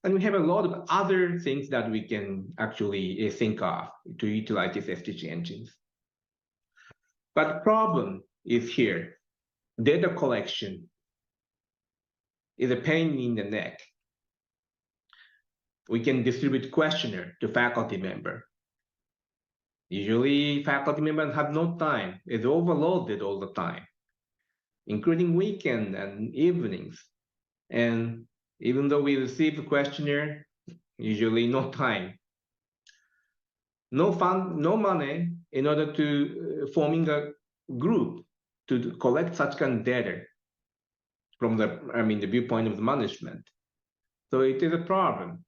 And we have a lot of other things that we can actually think of to utilize these SDG engines. But the problem is here. Data collection is a pain in the neck. We can distribute questionnaire to faculty member. Usually faculty members have no time. It's overloaded all the time, including weekend and evenings. And even though we receive the questionnaire, usually no time. No fund, no money in order to forming a group to collect such kind of data from the viewpoint of the management. So it is a problem.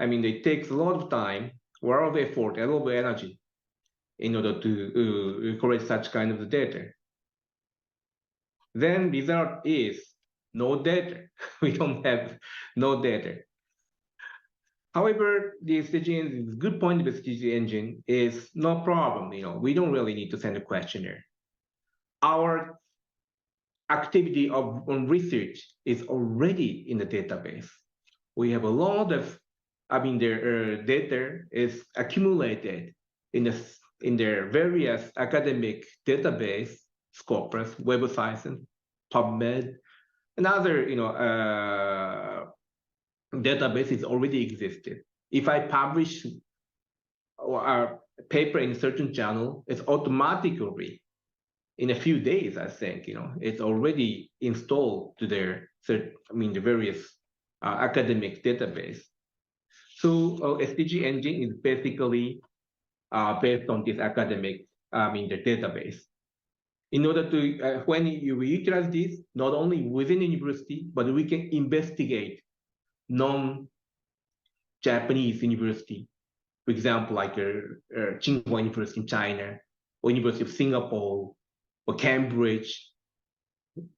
It takes a lot of time, a lot of effort, a lot of energy in order to collect such kind of data. Then result is no data. We don't have no data. However, the SDG engine, the good point of the SDG engine is no problem. We don't really need to send a questionnaire. Our activity on research is already in the database. We have a lot of, their data is accumulated in their various academic database, Scopus, Web of Science, PubMed, and other, databases already existed. If I publish a paper in a certain journal, it's automatically in a few days, I think, it's already installed to their, the various academic database. So SDG engine is basically based on this academic, the database. In order to, when you utilize this, not only within the university, but we can investigate non-Japanese university, for example, like Tsinghua University in China, or University of Singapore, or Cambridge,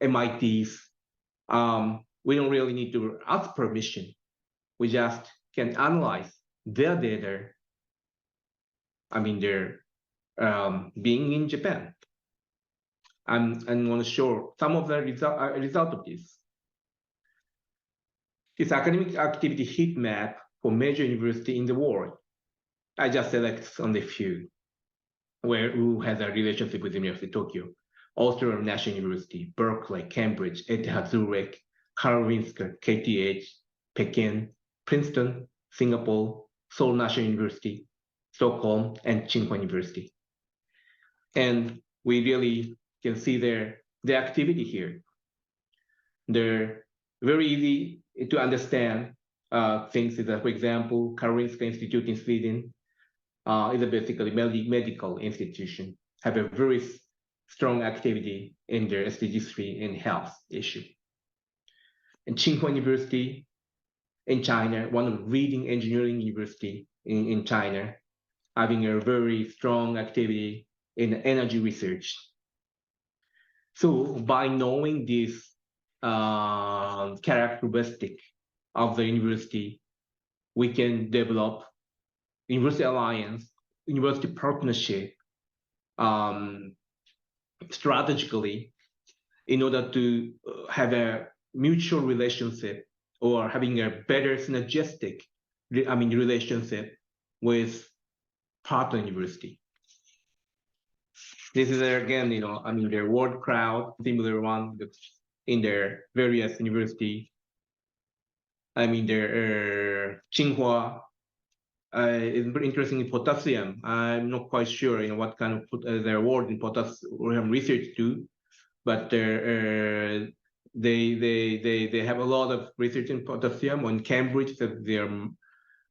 MITs. We don't really need to ask permission. We just can analyze their data. They're being in Japan. I'm going to show some of the result of this. This academic activity heat map for major university in the world. I just select only a few who has a relationship with the University of Tokyo, Australian National University, Berkeley, Cambridge, Etihad Zurich, Karolinska, KTH, Peking, Princeton, Singapore, Seoul National University, Stockholm, and Tsinghua University. And we really can see the activity here. They're very easy to understand things that, for example, Karolinska Institute in Sweden is a basically medical institution, have a very strong activity in their SDG 3 in health issue. And Tsinghua University in China, one of the leading engineering university in China, having a very strong activity in energy research. So by knowing this characteristic of the university, we can develop university alliance, university partnership strategically in order to have a mutual relationship or having a better synergistic relationship with partner university. This is again, their word cloud, similar one in their various university. Their Tsinghua is very interesting in potassium. I'm not quite sure, what kind of their word in potassium research do, but they have a lot of research in potassium. On Cambridge, there are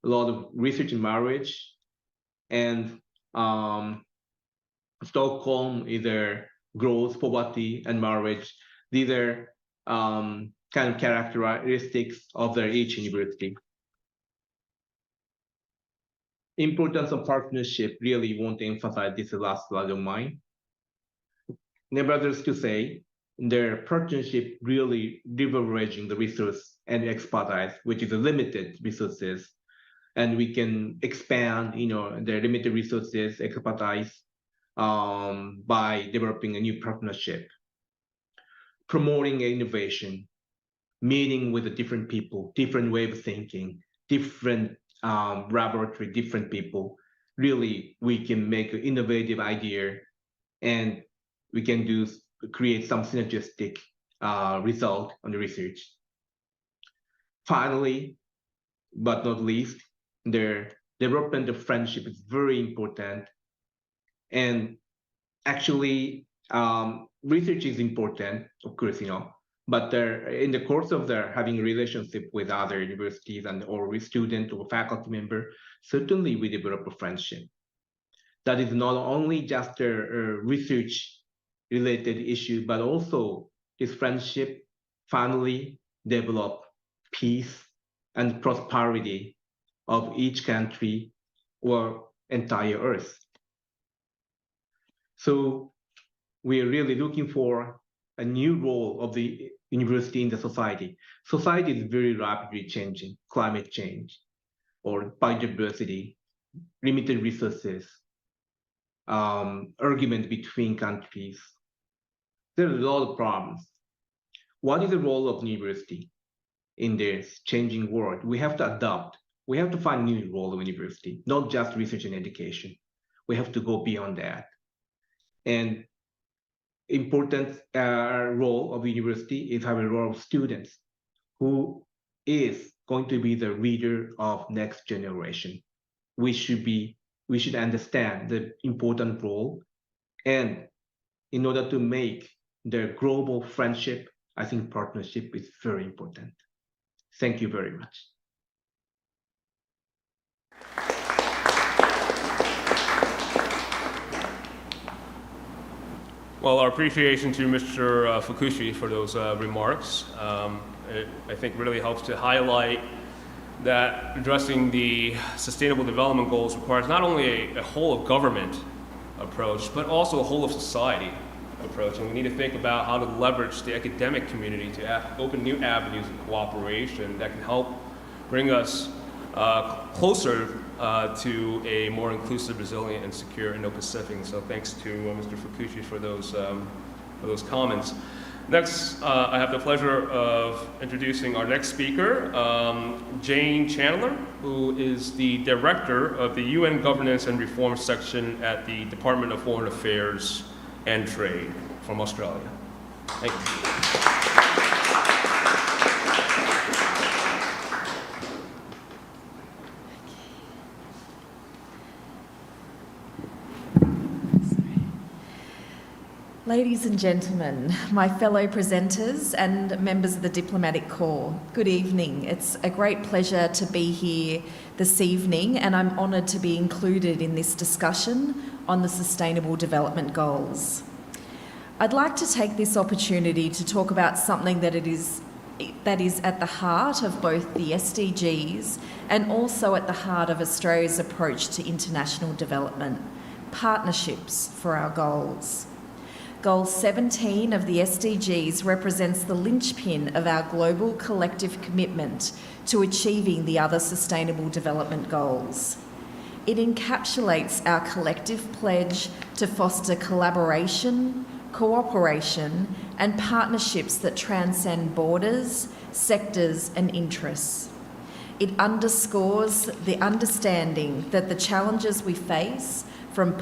a lot of research in marriage, and Stockholm, either growth, poverty, and marriage. These are kind of characteristics of each university. Importance of partnership, really want to emphasize this last slide of mine. Nevertheless to say, their partnership really leveraging the resource and expertise, which is a limited resources, and we can expand, the limited resources, expertise, by developing a new partnership, promoting innovation, meeting with the different people, different way of thinking, different laboratory, different people. Really, we can make an innovative idea, and we can create some synergistic result on the research. Finally, but not least, their development of friendship is very important. And actually, research is important, of course, but in the course of their having a relationship with other universities or with student or faculty member, certainly we develop a friendship. That is not only just a research related issue, but also this friendship finally develop peace and prosperity of each country or entire Earth. So we are really looking for a new role of the university in the society. Society is very rapidly changing, climate change or biodiversity, limited resources, argument between countries. There are a lot of problems. What is the role of university in this changing world? We have to adapt. We have to find a new role of university, not just research and education. We have to go beyond that. And important role of university is having a role of students who is going to be the leader of next generation. We should understand the important role, and in order to make the global friendship, I think partnership is very important. Thank you very much. Well, our appreciation to Mr. Fukushi for those remarks. It, I think, really helps to highlight that addressing the Sustainable Development Goals requires not only a whole of government approach, but also a whole of society approach. And we need to think about how to leverage the academic community to open new avenues of cooperation that can help bring us closer to a more inclusive, resilient, and secure Indo-Pacific. So thanks to Mr. Fukushi for those comments. Next, I have the pleasure of introducing our next speaker, Jane Chandler, who is the Director of the UN Governance and Reform Section at the Department of Foreign Affairs and Trade from Australia. Thank you. Ladies and gentlemen, my fellow presenters and members of the Diplomatic Corps, good evening. It's a great pleasure to be here this evening, and I'm honoured to be included in this discussion on the Sustainable Development Goals. I'd like to take this opportunity to talk about something that is at the heart of both the SDGs and also at the heart of Australia's approach to international development: partnerships for our goals. Goal 17 of the SDGs represents the linchpin of our global collective commitment to achieving the other Sustainable Development Goals. It encapsulates our collective pledge to foster collaboration, cooperation, and partnerships that transcend borders, sectors, and interests. It underscores the understanding that the challenges we face, from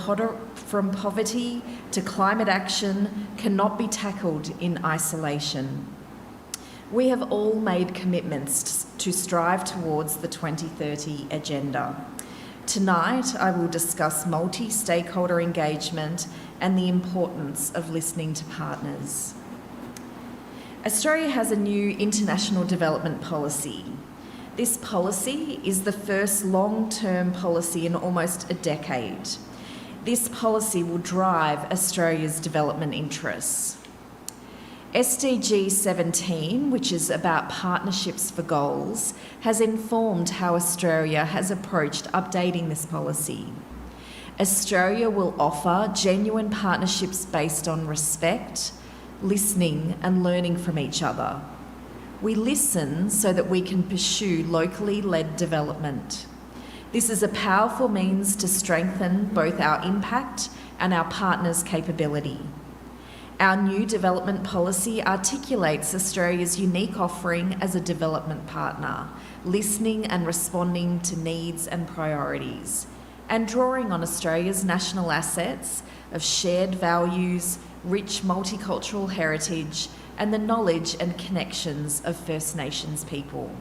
poverty to climate action, cannot be tackled in isolation. We have all made commitments to strive towards the 2030 Agenda. Tonight, I will discuss multi-stakeholder engagement and the importance of listening to partners. Australia has a new international development policy. This policy is the first long-term policy in almost a decade. This policy will drive Australia's development interests. SDG 17, which is about partnerships for goals, has informed how Australia has approached updating this policy. Australia will offer genuine partnerships based on respect, listening and learning from each other. We listen so that we can pursue locally led development. This is a powerful means to strengthen both our impact and our partners' capability. Our new development policy articulates Australia's unique offering as a development partner, listening and responding to needs and priorities, and drawing on Australia's national assets of shared values, rich multicultural heritage, and the knowledge and connections of First Nations people.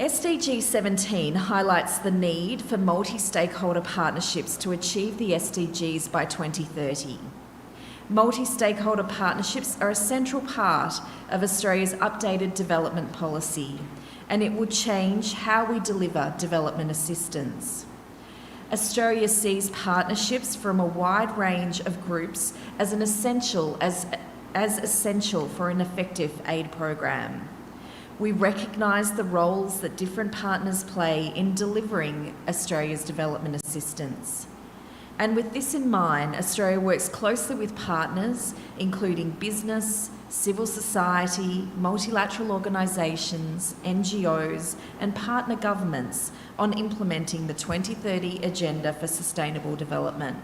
SDG 17 highlights the need for multi-stakeholder partnerships to achieve the SDGs by 2030. Multi-stakeholder partnerships are a central part of Australia's updated development policy, and it will change how we deliver development assistance. Australia sees partnerships from a wide range of groups as essential for an effective aid program. We recognise the roles that different partners play in delivering Australia's development assistance. And with this in mind, Australia works closely with partners, including business, civil society, multilateral organisations, NGOs, and partner governments on implementing the 2030 Agenda for Sustainable Development.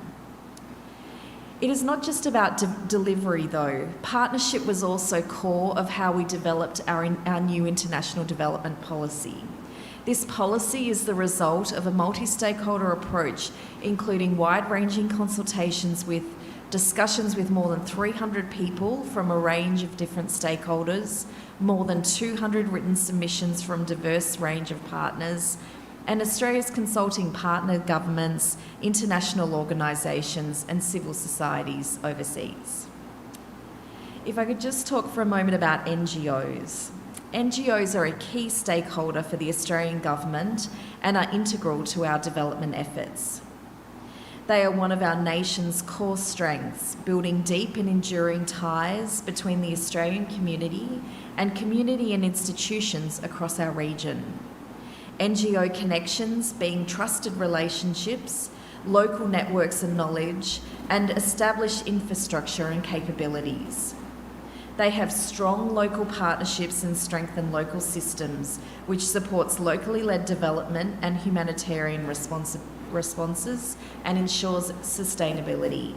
It is not just about delivery, though. Partnership was also core of how we developed our new international development policy. This policy is the result of a multi-stakeholder approach, including wide-ranging consultations with discussions with more than 300 people from a range of different stakeholders, more than 200 written submissions from a diverse range of partners, and Australia's consulting partner governments, international organisations and civil societies overseas. If I could just talk for a moment about NGOs. NGOs are a key stakeholder for the Australian government and are integral to our development efforts. They are one of our nation's core strengths, building deep and enduring ties between the Australian community and institutions across our region. NGO connections being trusted relationships, local networks and knowledge, and established infrastructure and capabilities. They have strong local partnerships and strengthen local systems, which supports locally led development and humanitarian responses and ensures sustainability.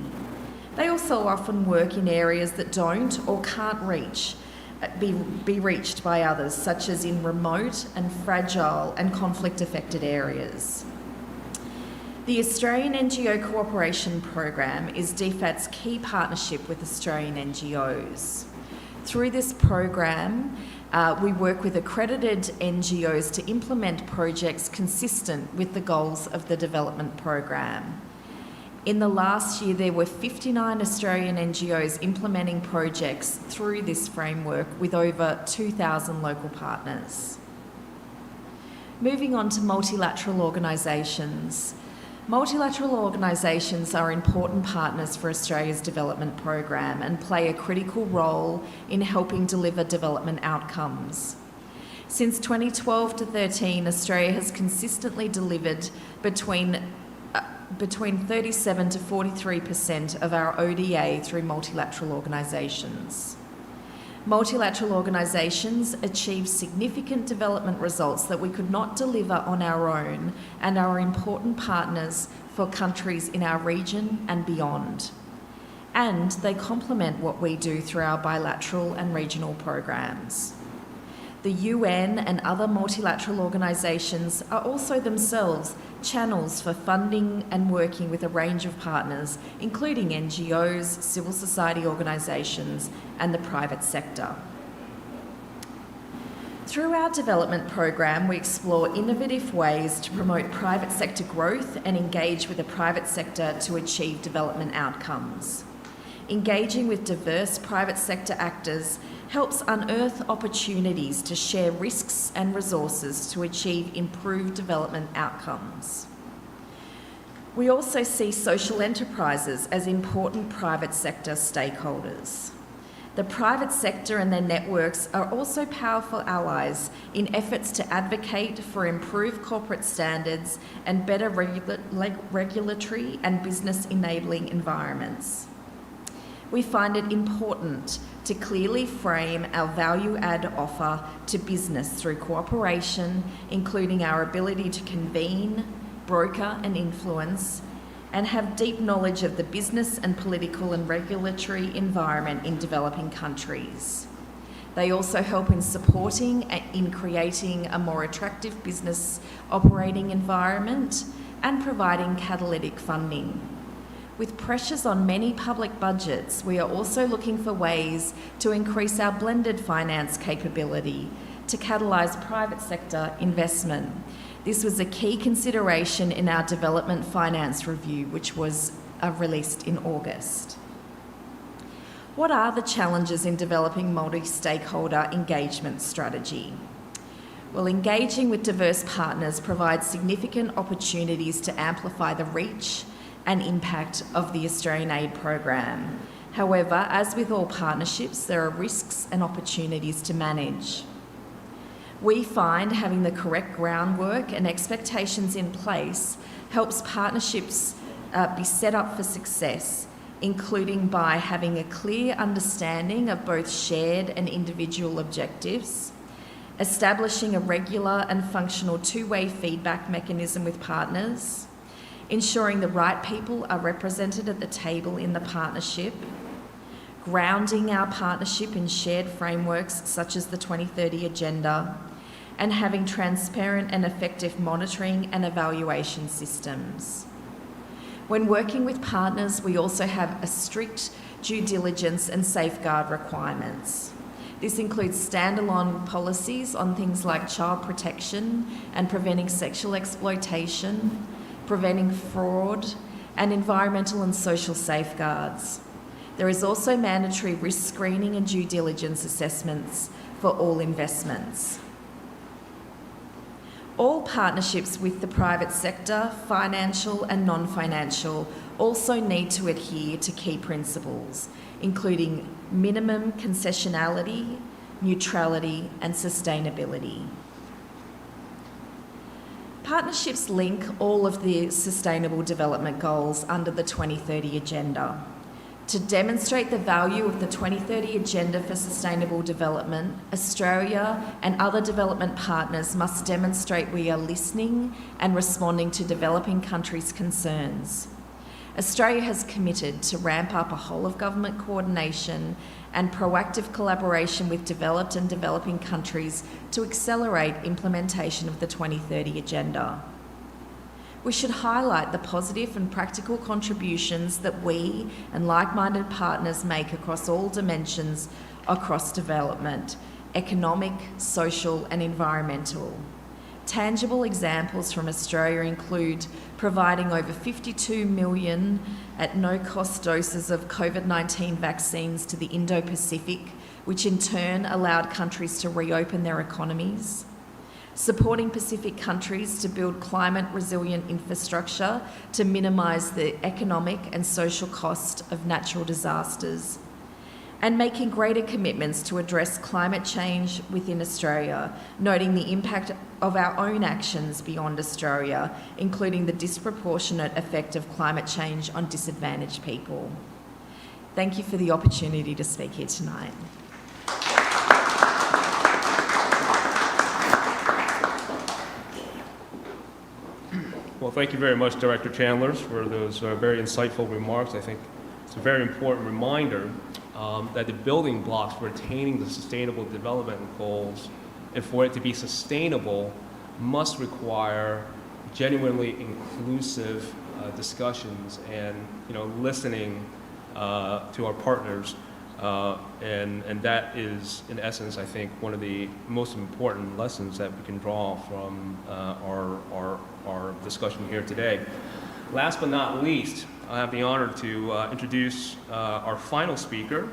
They also often work in areas that don't or can't be reached by others, such as in remote and fragile and conflict-affected areas. The Australian NGO Cooperation Program is DFAT's key partnership with Australian NGOs. Through this program, we work with accredited NGOs to implement projects consistent with the goals of the development program. In the last year, there were 59 Australian NGOs implementing projects through this framework with over 2,000 local partners. Moving on to multilateral organisations. Multilateral organisations are important partners for Australia's development program and play a critical role in helping deliver development outcomes. Since 2012 to 13, Australia has consistently delivered between 37 to 43% of our ODA through multilateral organisations. Multilateral organisations achieve significant development results that we could not deliver on our own and are important partners for countries in our region and beyond. And they complement what we do through our bilateral and regional programs. The UN and other multilateral organisations are also themselves channels for funding and working with a range of partners, including NGOs, civil society organisations, and the private sector. Through our development program, we explore innovative ways to promote private sector growth and engage with the private sector to achieve development outcomes. Engaging with diverse private sector actors helps unearth opportunities to share risks and resources to achieve improved development outcomes. We also see social enterprises as important private sector stakeholders. The private sector and their networks are also powerful allies in efforts to advocate for improved corporate standards and better regulatory and business enabling environments. We find it important to clearly frame our value add offer to business through cooperation, including our ability to convene, broker and influence, and have deep knowledge of the business and political and regulatory environment in developing countries. They also help in supporting and in creating a more attractive business operating environment and providing catalytic funding. With pressures on many public budgets, we are also looking for ways to increase our blended finance capability to catalyse private sector investment. This was a key consideration in our development finance review, which was released in August. What are the challenges in developing multi-stakeholder engagement strategy? Well, engaging with diverse partners provides significant opportunities to amplify the reach and impact of the Australian Aid Program. However, as with all partnerships, there are risks and opportunities to manage. We find having the correct groundwork and expectations in place helps partnerships be set up for success, including by having a clear understanding of both shared and individual objectives, establishing a regular and functional two-way feedback mechanism with partners, ensuring the right people are represented at the table in the partnership, grounding our partnership in shared frameworks such as the 2030 Agenda, and having transparent and effective monitoring and evaluation systems. When working with partners, we also have a strict due diligence and safeguard requirements. This includes standalone policies on things like child protection and preventing sexual exploitation, preventing fraud, and environmental and social safeguards. There is also mandatory risk screening and due diligence assessments for all investments. All partnerships with the private sector, financial and non-financial, also need to adhere to key principles, including minimum concessionality, neutrality, and sustainability. Partnerships link all of the Sustainable Development Goals under the 2030 Agenda. To demonstrate the value of the 2030 Agenda for Sustainable Development, Australia and other development partners must demonstrate we are listening and responding to developing countries' concerns. Australia has committed to ramp up a whole-of-government coordination and proactive collaboration with developed and developing countries to accelerate implementation of the 2030 Agenda. We should highlight the positive and practical contributions that we and like-minded partners make across all dimensions across development: economic, social, and environmental. Tangible examples from Australia include providing over 52 million at no-cost doses of COVID-19 vaccines to the Indo-Pacific, which in turn allowed countries to reopen their economies, supporting Pacific countries to build climate-resilient infrastructure to minimise the economic and social cost of natural disasters, and making greater commitments to address climate change within Australia, noting the impact of our own actions beyond Australia, including the disproportionate effect of climate change on disadvantaged people. Thank you for the opportunity to speak here tonight. Well, thank you very much, Director Chandlers, for those very insightful remarks. I think it's a very important reminder that the building blocks for attaining the Sustainable Development Goals and for it to be sustainable must require genuinely inclusive discussions and listening to our partners. And that is, in essence, I think, one of the most important lessons that we can draw from our discussion here today. Last but not least, I have the honor to introduce our final speaker,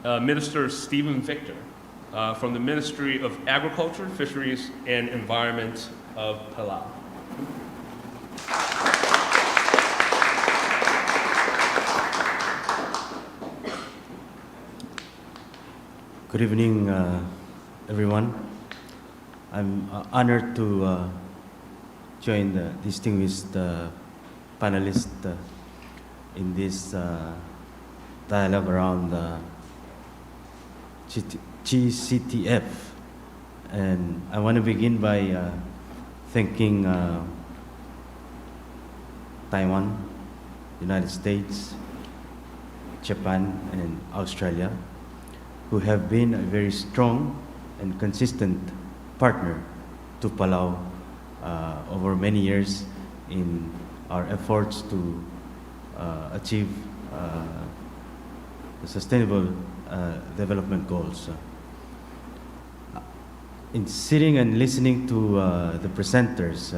Minister Stephen Victor, from the Ministry of Agriculture, Fisheries, and Environment of Palau. Good evening, everyone. I'm honored to join the distinguished panelists in this dialogue around GCTF. And I want to begin by thanking Taiwan, United States, Japan, and Australia, who have been a very strong and consistent partner to Palau over many years in our efforts to achieve the sustainable development goals. In sitting and listening to the presenters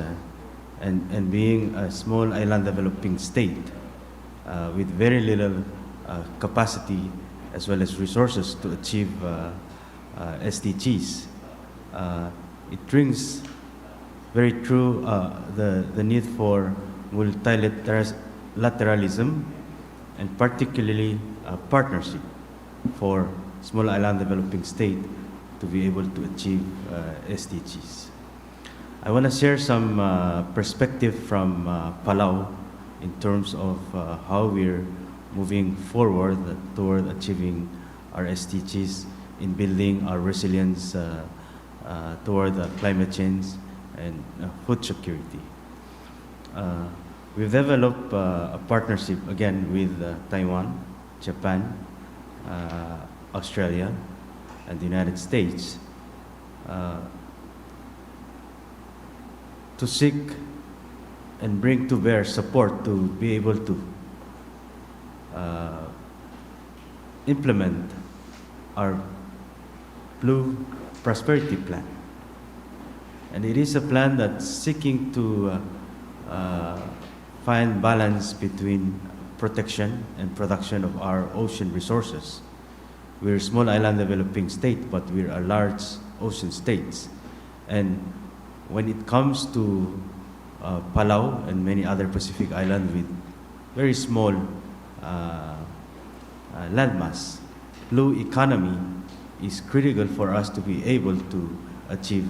and being a small island developing state with very little capacity as well as resources to achieve SDGs, it rings very true the need for multilateralism and particularly partnership for small island developing state to be able to achieve SDGs. I want to share some perspective from Palau in terms of how we're moving forward toward achieving our SDGs in building our resilience toward climate change and food security. We've developed a partnership again with Taiwan, Japan, Australia, and the United States to seek and bring to bear support to be able to implement our Blue Prosperity Plan. And it is a plan that's seeking to find balance between protection and production of our ocean resources. We're a small island developing state, but we're a large ocean state. And when it comes to Palau and many other Pacific islands with very small landmass, blue economy is critical for us to be able to achieve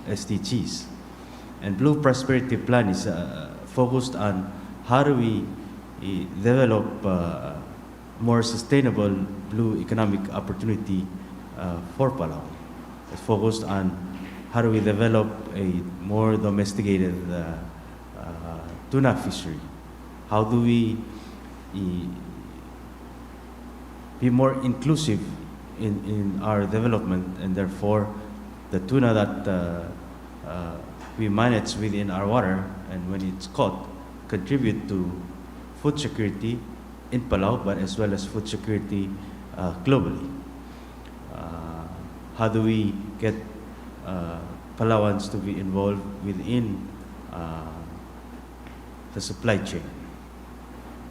SDGs. And Blue Prosperity Plan is focused on how do we develop more sustainable blue economic opportunity for Palau. It's focused on how do we develop a more domesticated tuna fishery. How do we be more inclusive in our development, and therefore the tuna that we manage within our water and when it's caught contribute to food security in Palau, but as well as food security globally. How do we get Palauans to be involved within the supply chain?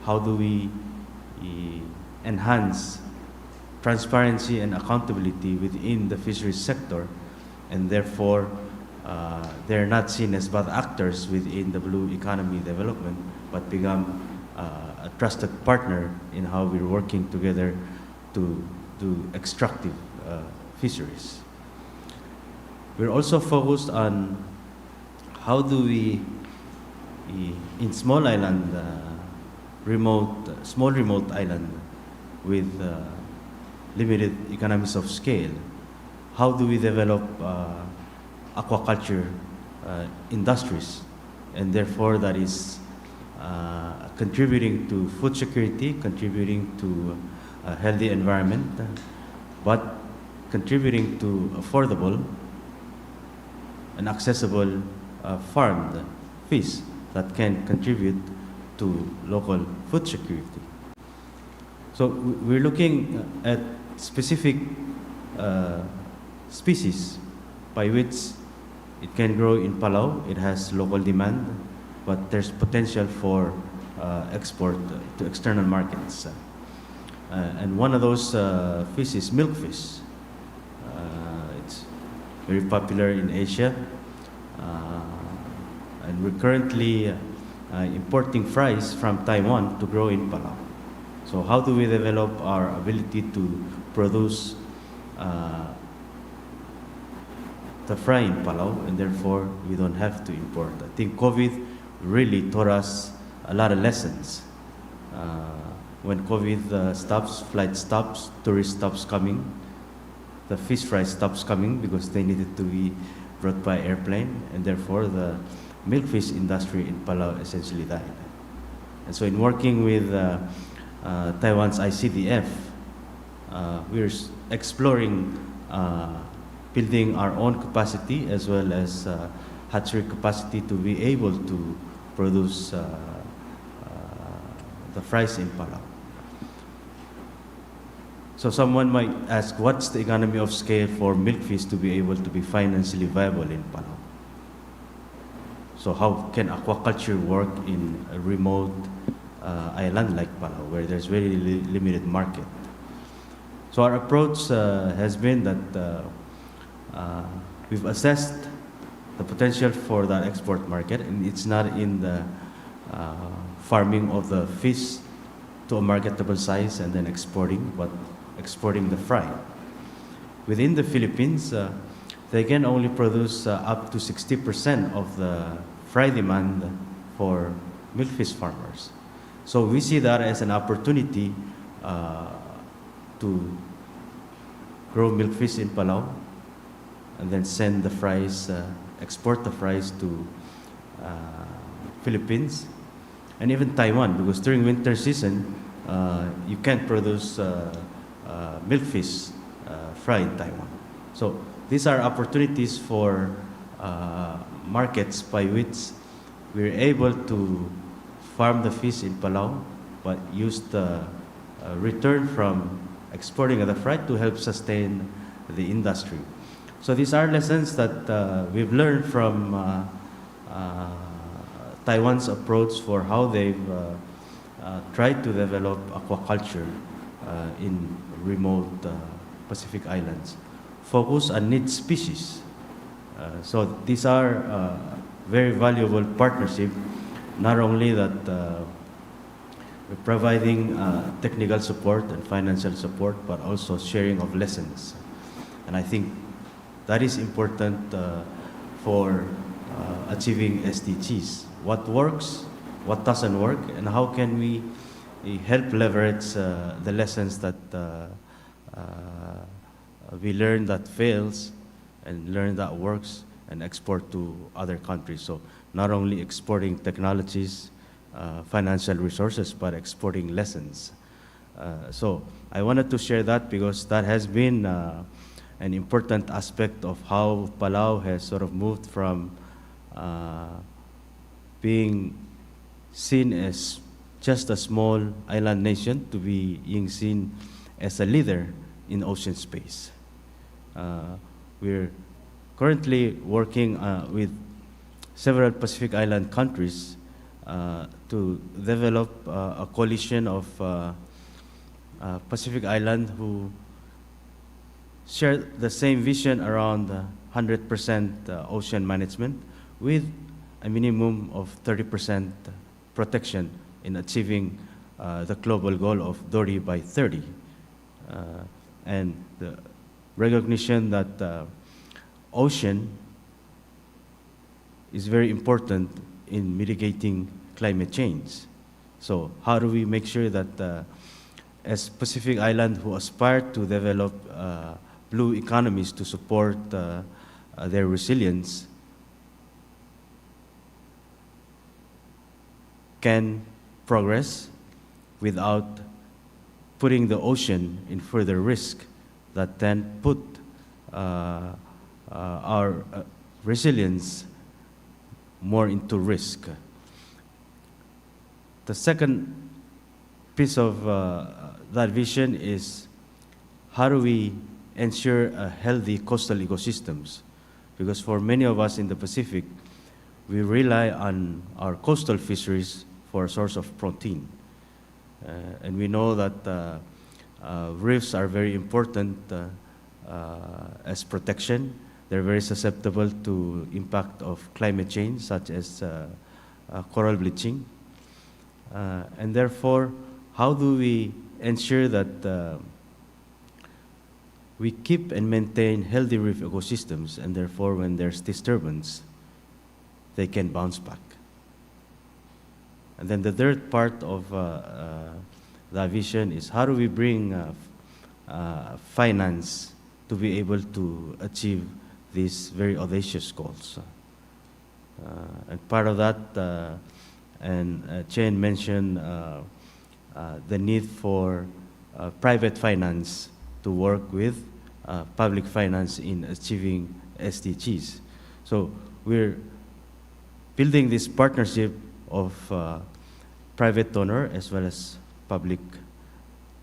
How do we enhance transparency and accountability within the fisheries sector, and therefore they're not seen as bad actors within the blue economy development, but become a trusted partner in how we're working together to do extractive fisheries. We're also focused on how do we, in small island, small remote island with limited economies of scale, how do we develop aquaculture industries, and therefore that is contributing to food security, contributing to a healthy environment, but contributing to affordable and accessible farmed fish that can contribute to local food security. So we're looking at specific species by which it can grow in Palau. It has local demand, but there's potential for export to external markets. And one of those fish is milkfish. It's very popular in Asia. And we're currently importing fries from Taiwan to grow in Palau. So how do we develop our ability to produce uh, the fry in Palau, and therefore we don't have to import. I think COVID really taught us a lot of lessons. When COVID stops, flight stops, tourist stops coming, the fish fry stops coming because they needed to be brought by airplane, and therefore the milkfish industry in Palau essentially died. And so in working with Taiwan's ICDF, we're exploring building our own capacity as well as hatchery capacity to be able to produce the fries in Palau. So someone might ask, what's the economy of scale for milkfish to be able to be financially viable in Palau? So how can aquaculture work in a remote island like Palau, where there's very limited market? So our approach has been that we've assessed the potential for that export market, and it's not in the farming of the fish to a marketable size and then exporting, but exporting the fry. Within the Philippines, they can only produce up to 60% of the fry demand for milkfish farmers. So we see that as an opportunity to grow milkfish in Palau and then send the fries, export the fries to Philippines and even Taiwan, because during winter season, you can't produce milkfish fry in Taiwan. So these are opportunities for markets by which we're able to farm the fish in Palau, but use the return from exporting of the fry to help sustain the industry. So these are lessons that we've learned from Taiwan's approach for how they've tried to develop aquaculture in remote Pacific islands. Focus on niche species. So these are very valuable partnership, not only that we're providing technical support and financial support, but also sharing of lessons. And I think that is important for achieving SDGs. What works, what doesn't work, and how can we help leverage the lessons that we learn that fails and learn that works and export to other countries. So not only exporting technologies, financial resources, but exporting lessons. So I wanted to share that because that has been an important aspect of how Palau has sort of moved from being seen as just a small island nation to being seen as a leader in ocean space. We're currently working with several Pacific Island countries to develop a coalition of Pacific Island who share the same vision around 100% ocean management with a minimum of 30% protection in achieving the global goal of Dory by 30. And the recognition that ocean is very important in mitigating climate change. So how do we make sure that as Pacific Island who aspire to develop blue economies to support their resilience can progress without putting the ocean in further risk that then put our resilience more into risk. The second piece of that vision is how do we ensure a healthy coastal ecosystems? Because for many of us in the Pacific, we rely on our coastal fisheries for a source of protein. And we know that reefs are very important as protection. They're very susceptible to impact of climate change, such as coral bleaching. And therefore, how do we ensure that we keep and maintain healthy reef ecosystems, and therefore when there's disturbance, they can bounce back. And then the third part of the vision is how do we bring finance to be able to achieve these very audacious goals. And part of that, Chen mentioned the need for private finance to work with public finance in achieving SDGs. So we're building this partnership of private donor as well as public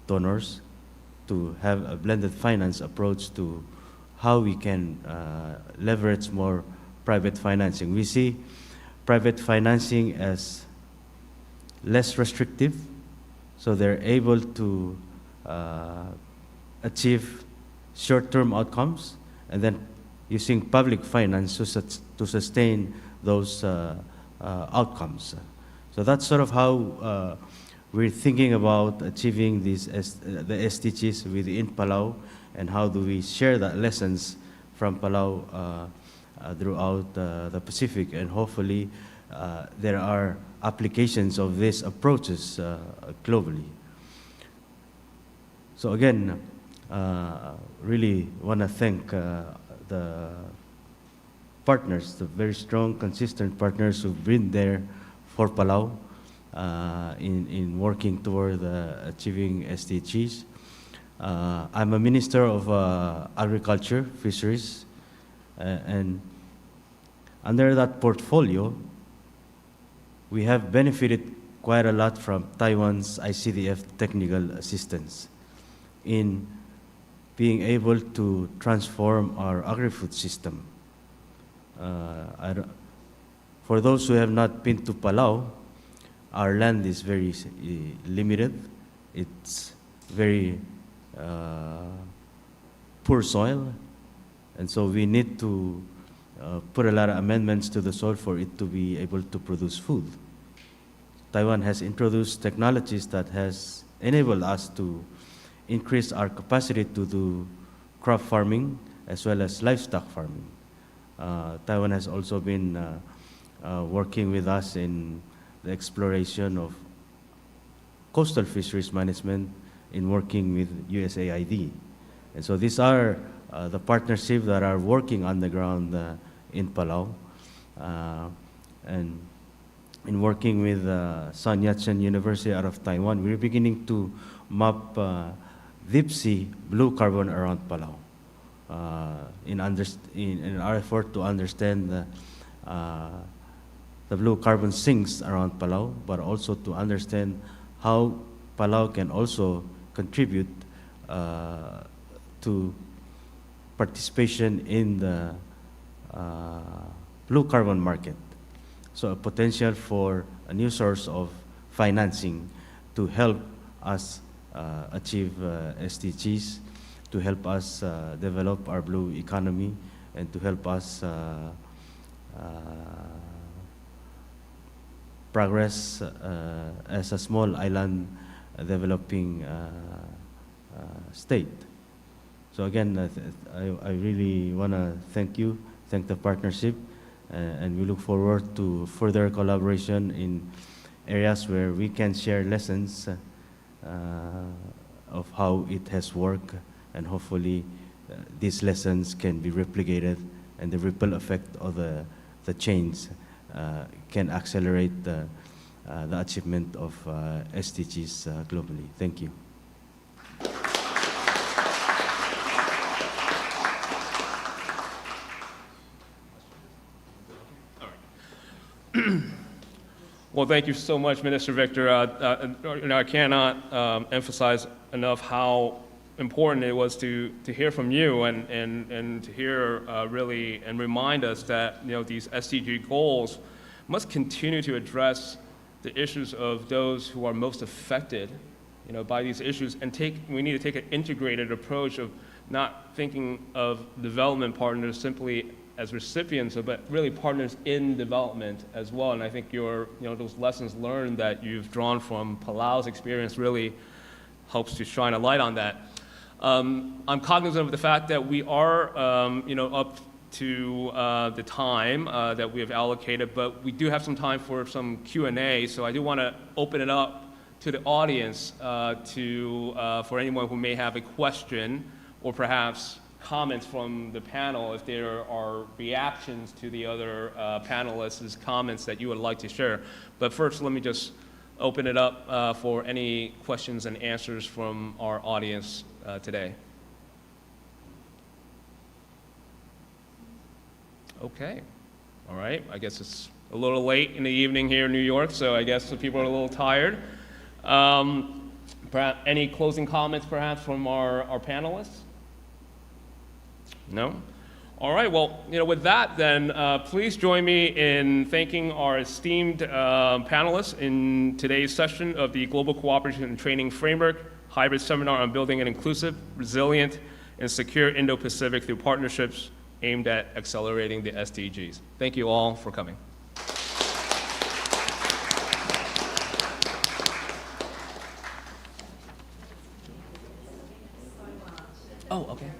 donors to have a blended finance approach to how we can leverage more private financing. We see private financing as less restrictive, so they're able to achieve short-term outcomes, and then using public finance to sustain those outcomes. So that's sort of how we're thinking about achieving these the SDGs within Palau, and how do we share the lessons from Palau throughout the Pacific, and hopefully there are applications of these approaches globally. So again, really want to thank the partners, the very strong, consistent partners who've been there for Palau in working toward achieving SDGs. I'm a Minister of Agriculture, Fisheries, and under that portfolio, we have benefited quite a lot from Taiwan's ICDF technical assistance in being able to transform our agri-food system. For those who have not been to Palau, our land is very limited. It's very poor soil, and so we need to put a lot of amendments to the soil for it to be able to produce food. Taiwan has introduced technologies that has enabled us to increase our capacity to do crop farming as well as livestock farming. Taiwan has also been working with us in the exploration of coastal fisheries management in working with USAID. And so these are the partnerships that are working on the ground in Palau. And in working with Sun Yat-sen University out of Taiwan, we're beginning to map deep sea blue carbon around Palau in our effort to understand the blue carbon sinks around Palau, but also to understand how Palau can also contribute to participation in the blue carbon market. So a potential for a new source of financing to help us achieve SDGs, to help us develop our blue economy, and to help us progress as a small island developing state. So again, I really want to thank you, thank the partnership, and we look forward to further collaboration in areas where we can share lessons of how it has worked, and hopefully these lessons can be replicated, and the ripple effect of the change can accelerate the achievement of SDGs globally. Thank you. Well, thank you so much, Minister Victor. I cannot emphasize enough how important it was to hear from you and to hear really and remind us that these SDG goals must continue to address the issues of those who are most affected by these issues, and we need to take an integrated approach of not thinking of development partners simply as recipients, but really partners in development as well. And I think those lessons learned that you've drawn from Palau's experience really helps to shine a light on that. I'm cognizant of the fact that we are, up to the time that we have allocated, but we do have some time for some Q&A, so I do want to open it up to the audience for anyone who may have a question or perhaps comments from the panel, if there are reactions to the other panelists' comments that you would like to share. But first, let me just open it up for any questions and answers from our audience today. Okay. All right. I guess it's a little late in the evening here in New York, so I guess the people are a little tired. Perhaps any closing comments, perhaps, from our panelists? No? All right. Well, with that, then, please join me in thanking our esteemed panelists in today's session of the Global Cooperation and Training Framework Hybrid Seminar on Building an Inclusive, Resilient, and Secure Indo-Pacific through Partnerships aimed at accelerating the SDGs. Thank you all for coming. Oh, okay.